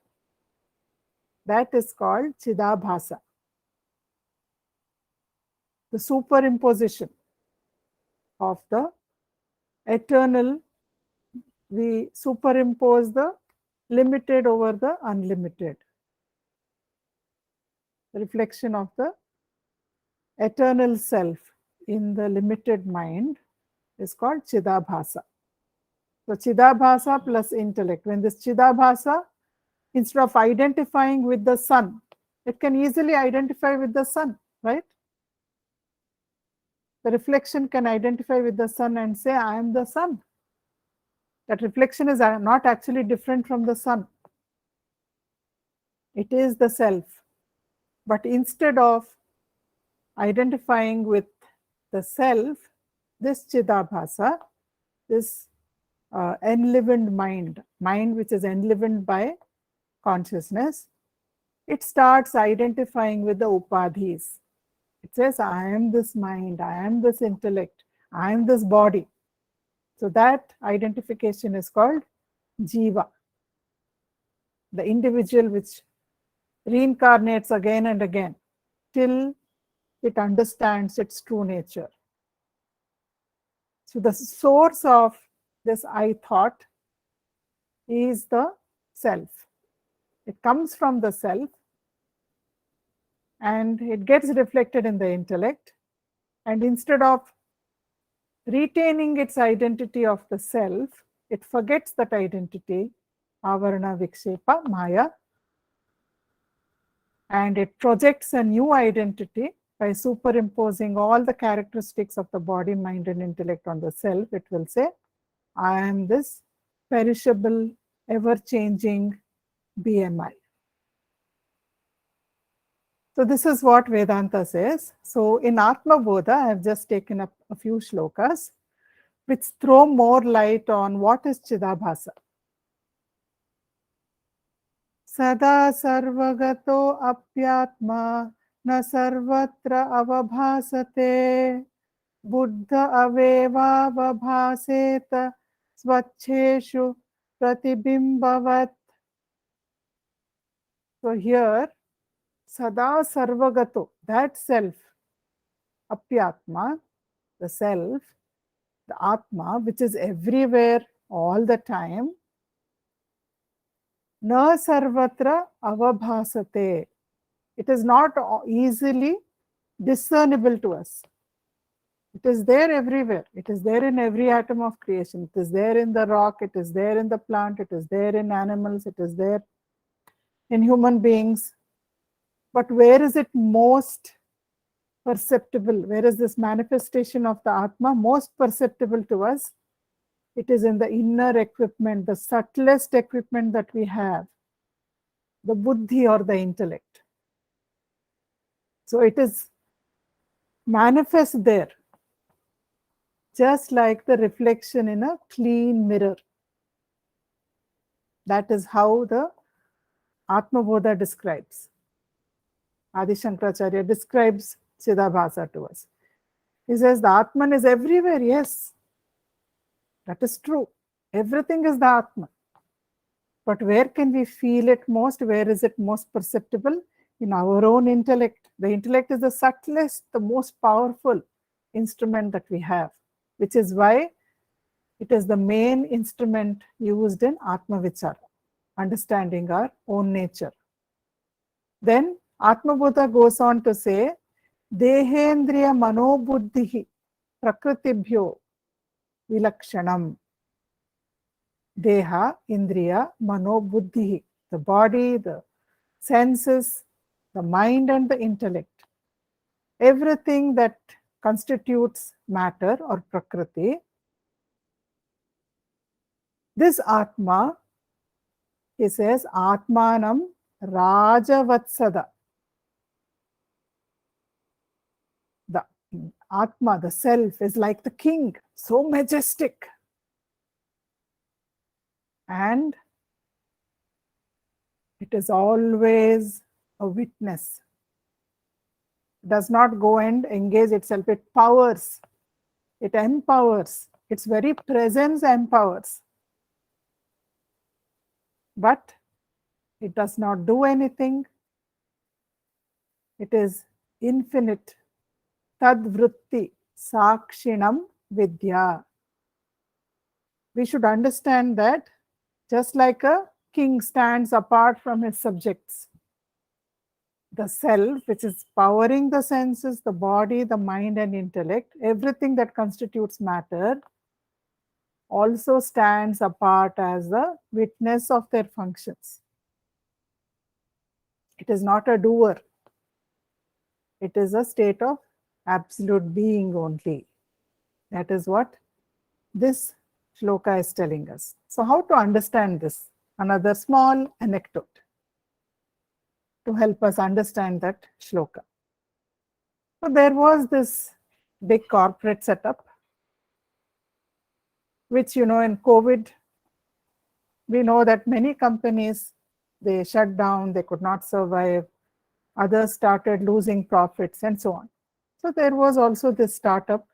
that is called Chidabhasa. The superimposition of the eternal, we superimpose the limited over the unlimited. The reflection of the eternal self in the limited mind is called Chidabhasa. So Chidabhasa plus intellect. When this Chidabhasa, instead of identifying with the sun, it can easily identify with the sun, right? The reflection can identify with the sun and say, I am the sun. That reflection is not actually different from the sun. It is the self. But instead of identifying with the self, this Chidabhasa, this enlivened mind which is enlivened by consciousness, it starts identifying with the upadhis. It says, I am this mind, I am this intellect, I am this body. So that identification is called jiva, the individual which reincarnates again and again till it understands its true nature. So the source of this I thought is the self. It comes from the self and it gets reflected in the intellect. And instead of retaining its identity of the self, it forgets that identity, avarana vikshepa, maya, and it projects a new identity by superimposing all the characteristics of the body, mind, and intellect on the self. It will say, I am this perishable, ever-changing BMI. So this is what Vedanta says. So in Atma Bodha, I have just taken up a few shlokas which throw more light on what is Chidabhasa. Sada sarvagato apyatma na sarvatra avabhasate buddha aveva avabhaseta svacheshu pratibimbavat. So here, Sada Sarvagato, that self, Apyatma, the self, the Atma, which is everywhere all the time, Na Sarvatra Avabhasate. It is not easily discernible to us. It is there everywhere. It is there in every atom of creation. It is there in the rock. It is there in the plant. It is there in animals. It is there in human beings. But where is it most perceptible? Where is this manifestation of the Atma most perceptible to us? It is in the inner equipment, the subtlest equipment that we have, the buddhi or the intellect. So it is manifest there, just like the reflection in a clean mirror. That is how the Atma Bodha describes. Adi Shankaracharya describes Chidabhasa to us. He says the Atman is everywhere. Yes, that is true. Everything is the Atman. But where can we feel it most? Where is it most perceptible? In our own intellect. The intellect is the subtlest, the most powerful instrument that we have, which is why it is the main instrument used in Atma Vichara, understanding our own nature. Then Atma Bodha goes on to say, Dehendriya Manobuddhi Prakritibhyo Vilakshanam. Deha, Indriya, Mano, Buddhi, the body, the senses, the mind and the intellect. Everything that constitutes matter or Prakriti. This Atma, he says, Atmanam Rajavatsada. The Atma, the self, is like the king, so majestic. And it is always a witness. It does not go and engage itself. It powers. It empowers. Its very presence empowers. But it does not do anything. It is infinite. Tadvritti sakshinam vidya. We should understand that just like a king stands apart from his subjects, the self, which is powering the senses, the body, the mind and intellect, everything that constitutes matter, also stands apart as the witness of their functions. It is not a doer. It is a state of absolute being only. That is what this shloka is telling us. So how to understand this? Another small anecdote to help us understand that shloka. So there was this big corporate setup, which, in COVID, we know that many companies, they shut down, they could not survive, others started losing profits and so on. So there was also this startup,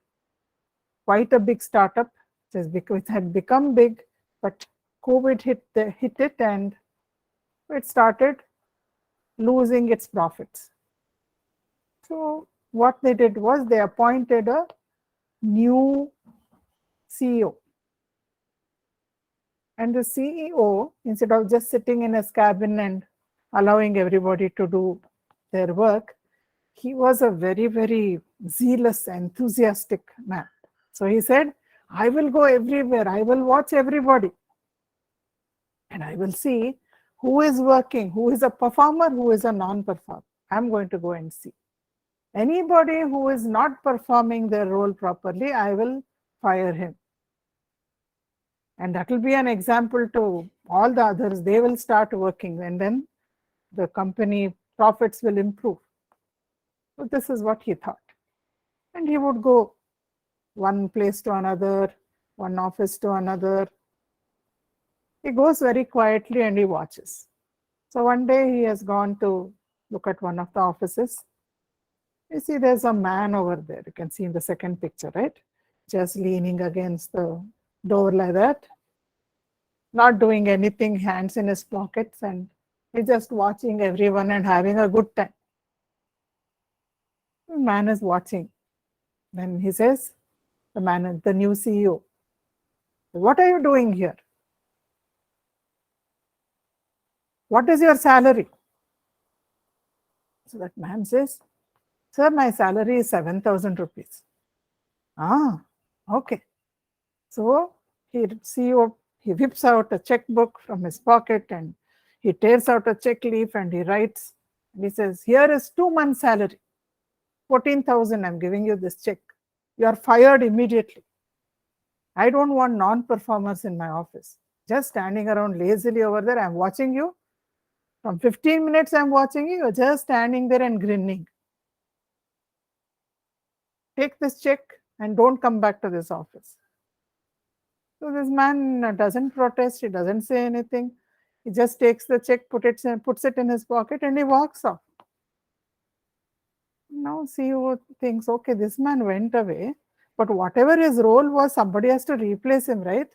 quite a big startup, it had become big, but COVID hit it and it started losing its profits. So what they did was they appointed a new CEO. And the CEO, instead of just sitting in his cabin and allowing everybody to do their work, he was a very, very zealous, enthusiastic man. So he said, I will go everywhere. I will watch everybody. And I will see who is working, who is a performer, who is a non-performer. I'm going to go and see. Anybody who is not performing their role properly, I will fire him. And that will be an example to all the others. They will start working and then the company profits will improve. So this is what he thought. And he would go one place to another, one office to another. He goes very quietly and he watches. So one day he has gone to look at one of the offices. You see there's a man over there. You can see in the second picture, right? Just leaning against the door like that. Not doing anything, hands in his pockets, and he's just watching everyone and having a good time. The man is watching. Then he says, the new CEO, what are you doing here? What is your salary? So that man says, sir, my salary is 7,000 rupees. Ah, okay. So CEO, he whips out a checkbook from his pocket and he tears out a check leaf and he writes, and he says, here is 2 months salary, 14,000, I'm giving you this check. You are fired immediately. I don't want non-performers in my office. Just standing around lazily over there, I'm watching you. From 15 minutes I'm watching you, you're just standing there and grinning. Take this check and don't come back to this office. So this man doesn't protest, he doesn't say anything. He just takes the check, puts it in his pocket, and he walks off. Now CEO thinks, okay, this man went away, but whatever his role was, somebody has to replace him, right?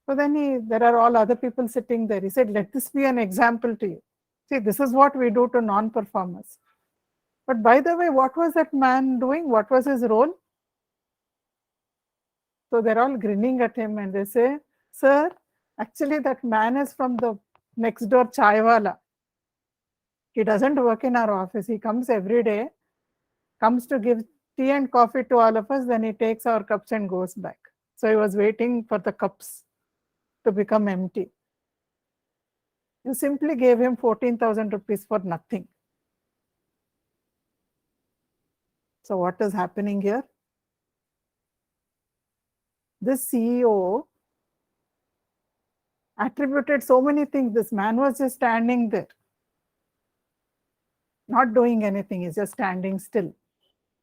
So then there are all other people sitting there. He said, let this be an example to you. See, this is what we do to non-performers. But by the way, what was that man doing? What was his role? So they're all grinning at him and they say, sir, actually that man is from the next door chaiwala. He doesn't work in our office. He comes every day, comes to give tea and coffee to all of us, then he takes our cups and goes back. So he was waiting for the cups to become empty. You simply gave him 14,000 rupees for nothing. So what is happening here? This CEO attributed so many things. This man was just standing there, not doing anything. He's just standing still.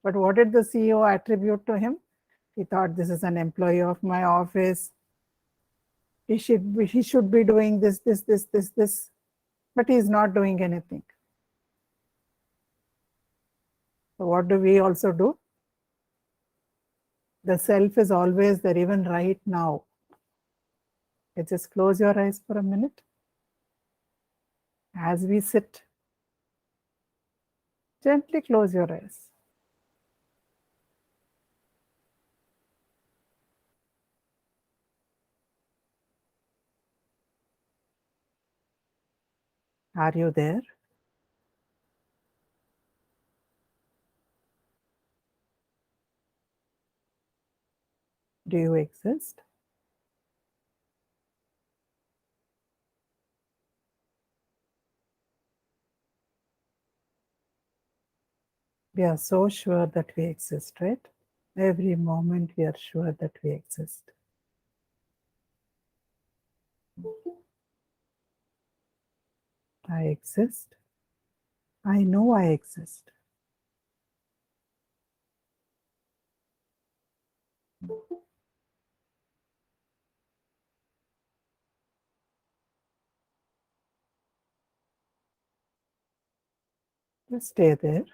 But what did the CEO attribute to him? He thought, this is an employee of my office. He should be doing this. But he's not doing anything. So what do we also do? The self is always there, even right now. Okay, just close your eyes for a minute. As we sit, gently close your eyes. Are you there? Do you exist? We are so sure that we exist, right? Every moment we are sure that we exist. I exist. I know I exist. Just stay there.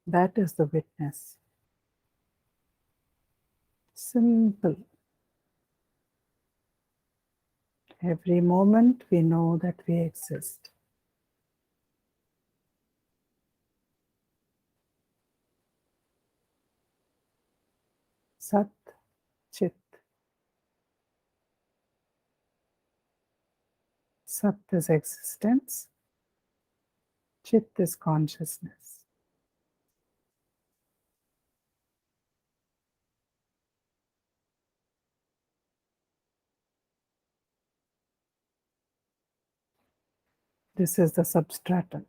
That is the witness. Simple. Every moment we know that we exist. Sat, Chit. Sat is existence. Chit is consciousness. This is the substratum.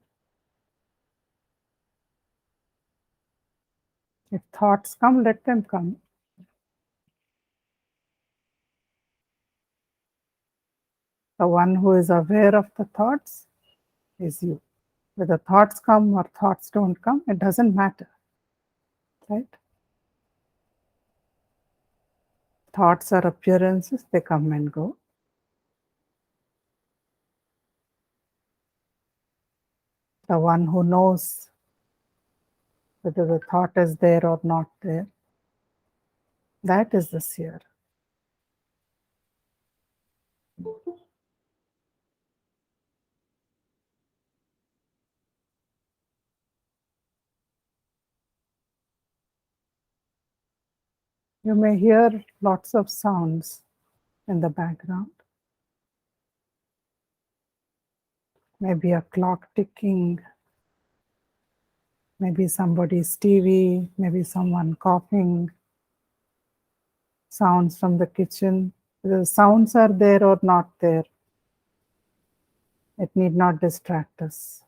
If thoughts come, let them come. The one who is aware of the thoughts is you. Whether thoughts come or thoughts don't come, it doesn't matter, right? Thoughts are appearances, they come and go. The one who knows whether the thought is there or not there, that is the seer. You may hear lots of sounds in the background. Maybe a clock ticking, maybe somebody's TV, maybe someone coughing, sounds from the kitchen. The sounds are there or not there, it need not distract us.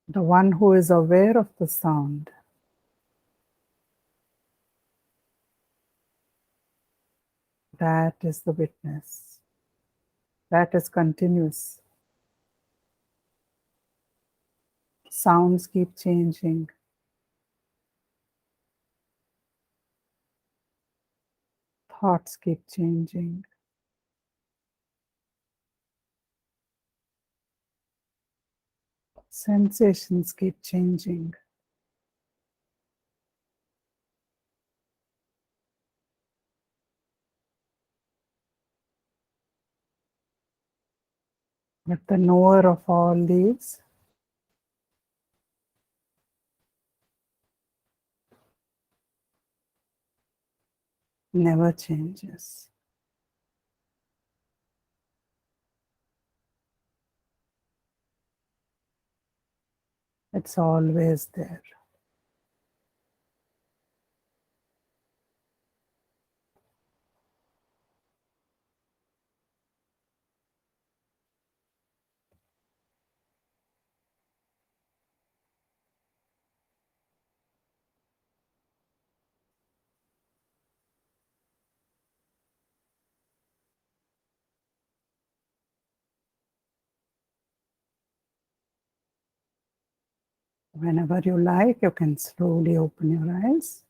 The one who is aware of the sound that is the witness. That is continuous. Sounds keep changing. Thoughts keep changing. Sensations keep changing. But the knower of all these never changes. It's always there. Whenever you like, you can slowly open your eyes.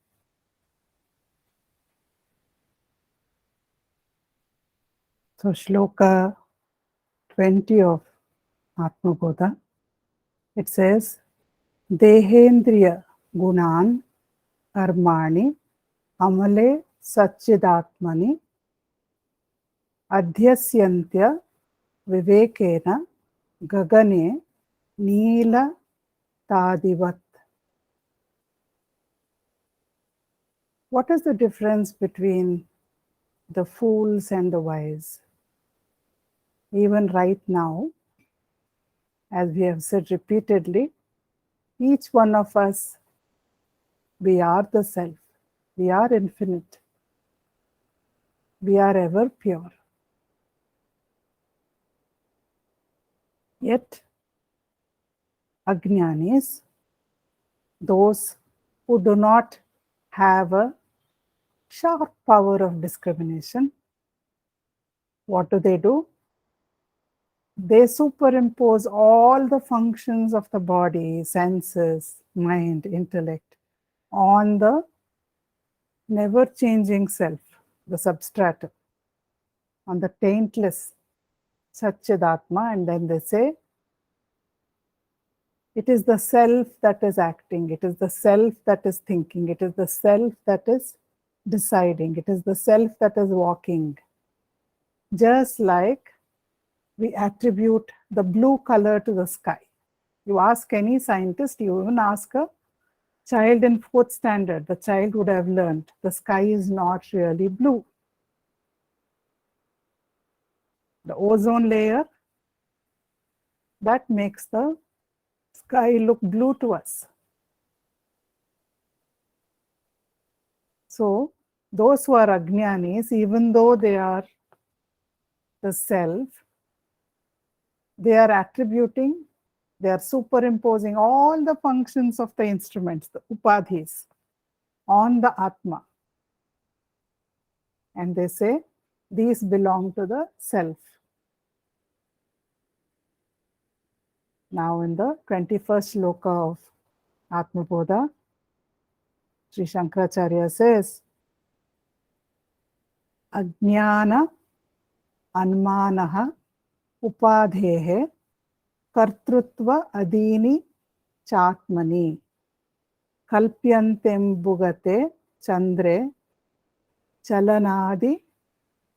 So Shloka 20 of Atmabodha, it says, Dehendriya Gunan Karmani Amale Satchidatmani Adhyasyantya Vivekena Gagane Neela Tadivat. What is the difference between the fools and the wise? Even right now, as we have said repeatedly, each one of us, we are the self. We are infinite. We are ever pure. Yet, Ajnanis, those who do not have a sharp power of discrimination, what do? They superimpose all the functions of the body, senses, mind, intellect on the never-changing self, the substratum, on the taintless Satchidatma, and then they say, it is the self that is acting, it is the self that is thinking, it is the self that is deciding, it is the self that is walking. Just like we attribute the blue color to the sky. You ask any scientist, you even ask a child in 4th standard, the child would have learned the sky is not really blue. The ozone layer, that makes the sky look blue to us. So, those who are Ajnanis, even though they are the self, they are attributing, they are superimposing all the functions of the instruments, the upadhis, on the Atma. And they say, these belong to the self. Now in the 21st shloka of Atmabodha, Sri Shankaracharya says, Ajnana Anmanaha Upadhehe Kartrutva Adini Chatmani Kalpyantem Bhugate Chandre Chalanadi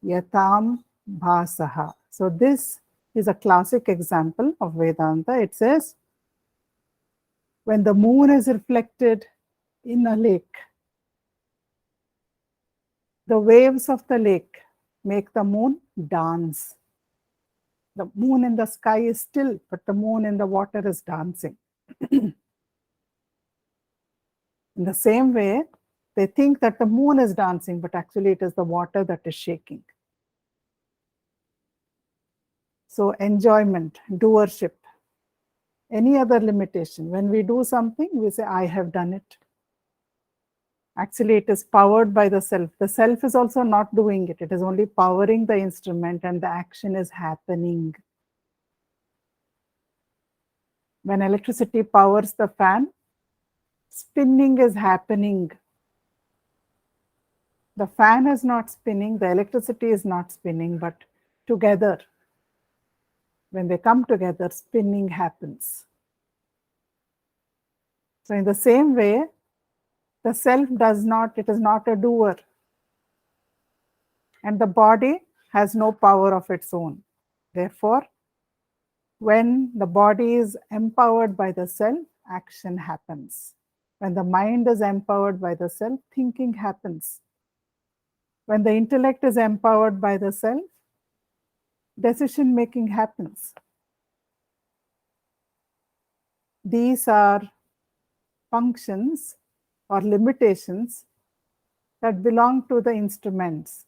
Yatam Bhasaha. So this is a classic example of Vedanta. It says, when the moon is reflected in a lake, the waves of the lake make the moon dance. The moon in the sky is still, but the moon in the water is dancing. In the same way, they think that the moon is dancing, but actually it is the water that is shaking. So enjoyment, doership, any other limitation. When we do something, we say, I have done it. Actually, it is powered by the self. The self is also not doing it. It is only powering the instrument and the action is happening. When electricity powers the fan, spinning is happening. The fan is not spinning, the electricity is not spinning, but together, when they come together, spinning happens. So in the same way, the self does not, it is not a doer. And the body has no power of its own. Therefore, when the body is empowered by the self, action happens. When the mind is empowered by the self, thinking happens. When the intellect is empowered by the self, decision making happens. These are functions or limitations that belong to the instruments.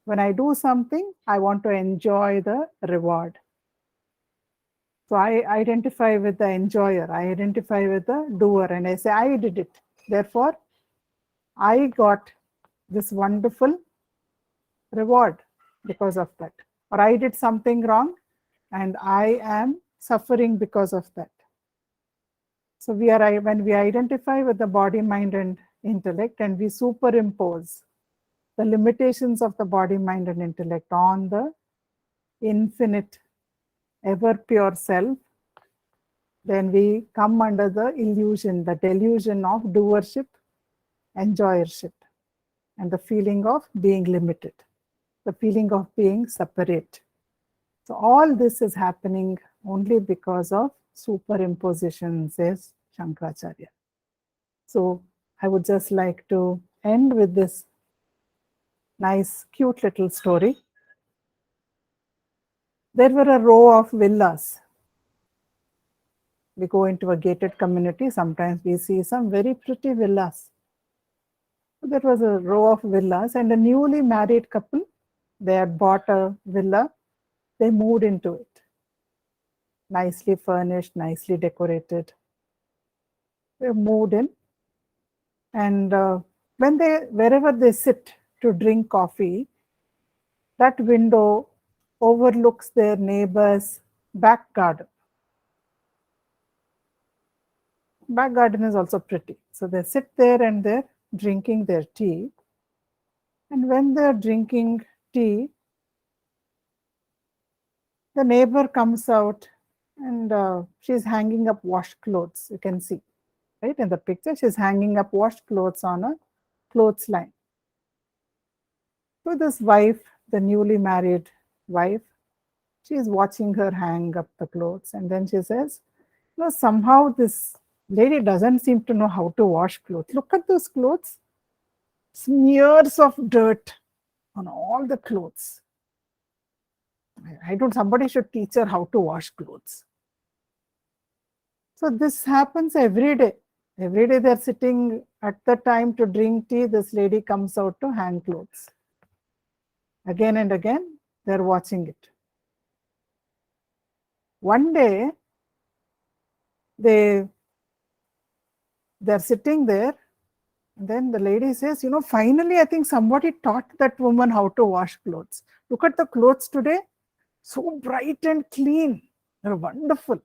When I do something, I want to enjoy the reward. So I identify with the enjoyer, I identify with the doer, and I say, I did it. Therefore, I got this wonderful reward because of that. Or I did something wrong and I am suffering because of that. So when we identify with the body, mind, and intellect, and we superimpose the limitations of the body, mind, and intellect on the infinite, ever pure self, then we come under the illusion, the delusion of doership, enjoyership, and the feeling of being limited, the feeling of being separate. So all this is happening only because of superimposition, says Shankaracharya. So I would just like to end with this nice, cute little story. There were a row of villas. We go into a gated community, sometimes we see some very pretty villas. There was a row of villas, and a newly married couple, they had bought a villa, they moved into it. Nicely furnished, nicely decorated. They moved in, and wherever they sit to drink coffee, that window overlooks their neighbor's back garden. Back garden is also pretty. So they sit there and they're drinking their tea. And when they're drinking tea, the neighbor comes out and she's hanging up washed clothes. You can see, right, in the picture, she's hanging up washed clothes on a clothesline. So this wife, the newly married wife, she's watching her hang up the clothes, and then she says, no, somehow this lady doesn't seem to know how to wash clothes. Look at those clothes. Smears of dirt on all the clothes. Somebody should teach her how to wash clothes. So this happens every day. Every day they're sitting at the time to drink tea, this lady comes out to hang clothes. Again and again, they're watching it. One day, they're sitting there, and then the lady says, finally, I think somebody taught that woman how to wash clothes. Look at the clothes today, so bright and clean. They're wonderful.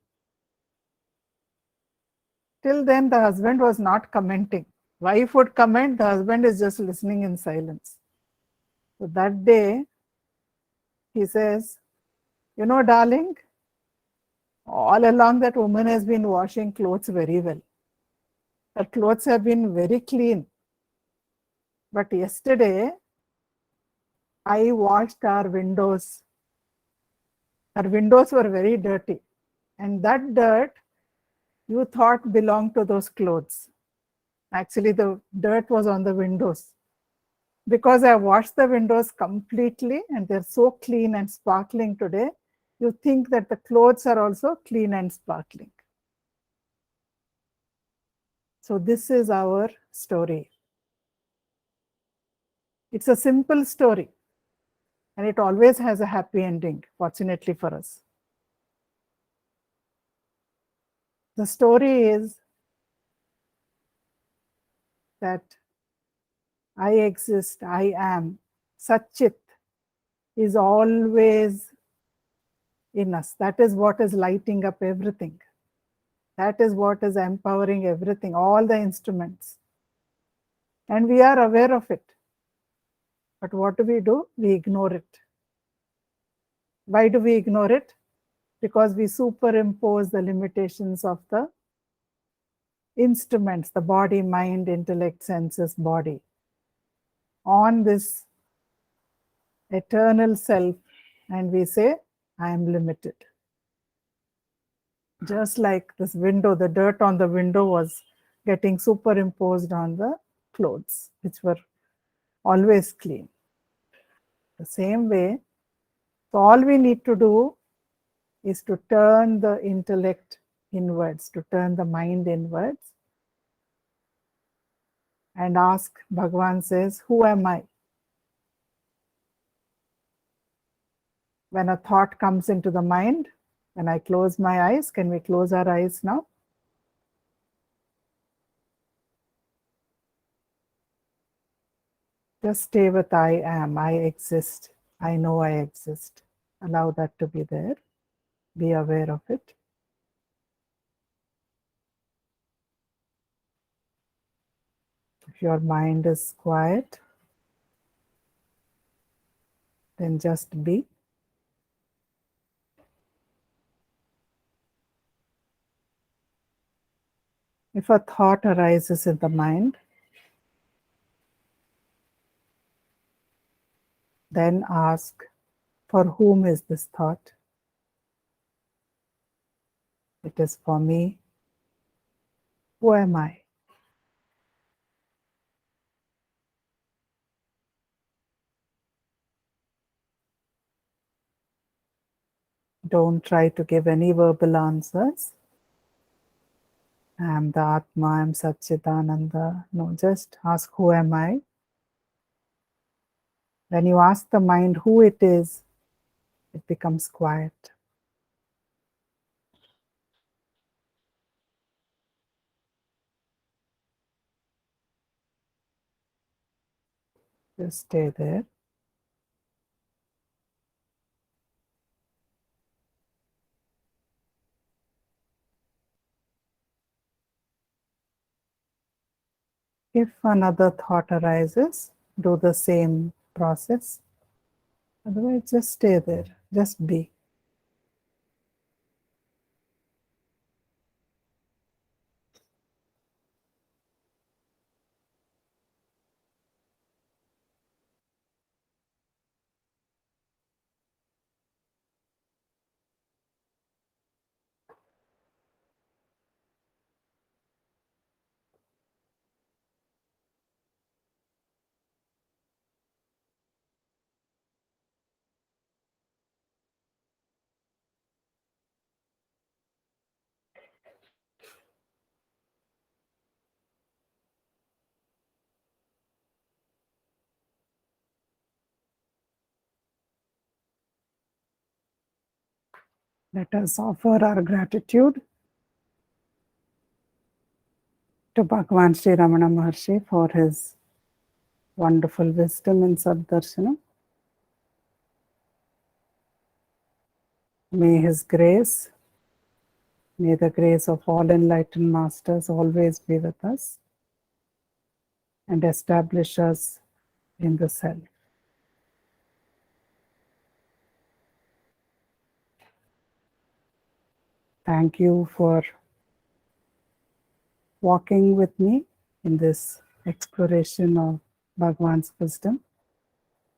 Till then, the husband was not commenting. Wife would comment, the husband is just listening in silence. So that day, he says, darling, all along that woman has been washing clothes very well. Her clothes have been very clean. But yesterday, I washed our windows. Our windows were very dirty. And that dirt, you thought belonged to those clothes. Actually, the dirt was on the windows. Because I washed the windows completely and they're so clean and sparkling today, you think that the clothes are also clean and sparkling. So this is our story. It's a simple story, and it always has a happy ending, fortunately for us. The story is that I exist, I am. Satchit is always in us. That is what is lighting up everything. That is what is empowering everything, all the instruments. And we are aware of it. But what do? We ignore it. Why do we ignore it? Because we superimpose the limitations of the instruments, the body, mind, intellect, senses, body, on this eternal self, and we say, I am limited. Just like this window, the dirt on the window was getting superimposed on the clothes, which were always clean. The same way, so all we need to do is to turn the intellect inwards, to turn the mind inwards, and ask. Bhagavan says, who am I? When a thought comes into the mind, when I close my eyes, can we close our eyes now? Just stay with I am, I exist, I know I exist. Allow that to be there. Be aware of it. If your mind is quiet, then just be. If a thought arises in the mind, then ask, for whom is this thought? It is for me. Who am I? Don't try to give any verbal answers. I am the Atma, I am Satchidananda. No, just ask, who am I? When you ask the mind who it is, it becomes quiet. Just stay there. If another thought arises, do the same process. Otherwise, just stay there. Just be. Let us offer our gratitude to Bhagavan Sri Ramana Maharshi for his wonderful wisdom in Darshanam. May his grace, may the grace of all enlightened masters always be with us and establish us in the self. Thank you for walking with me in this exploration of Bhagavan's wisdom.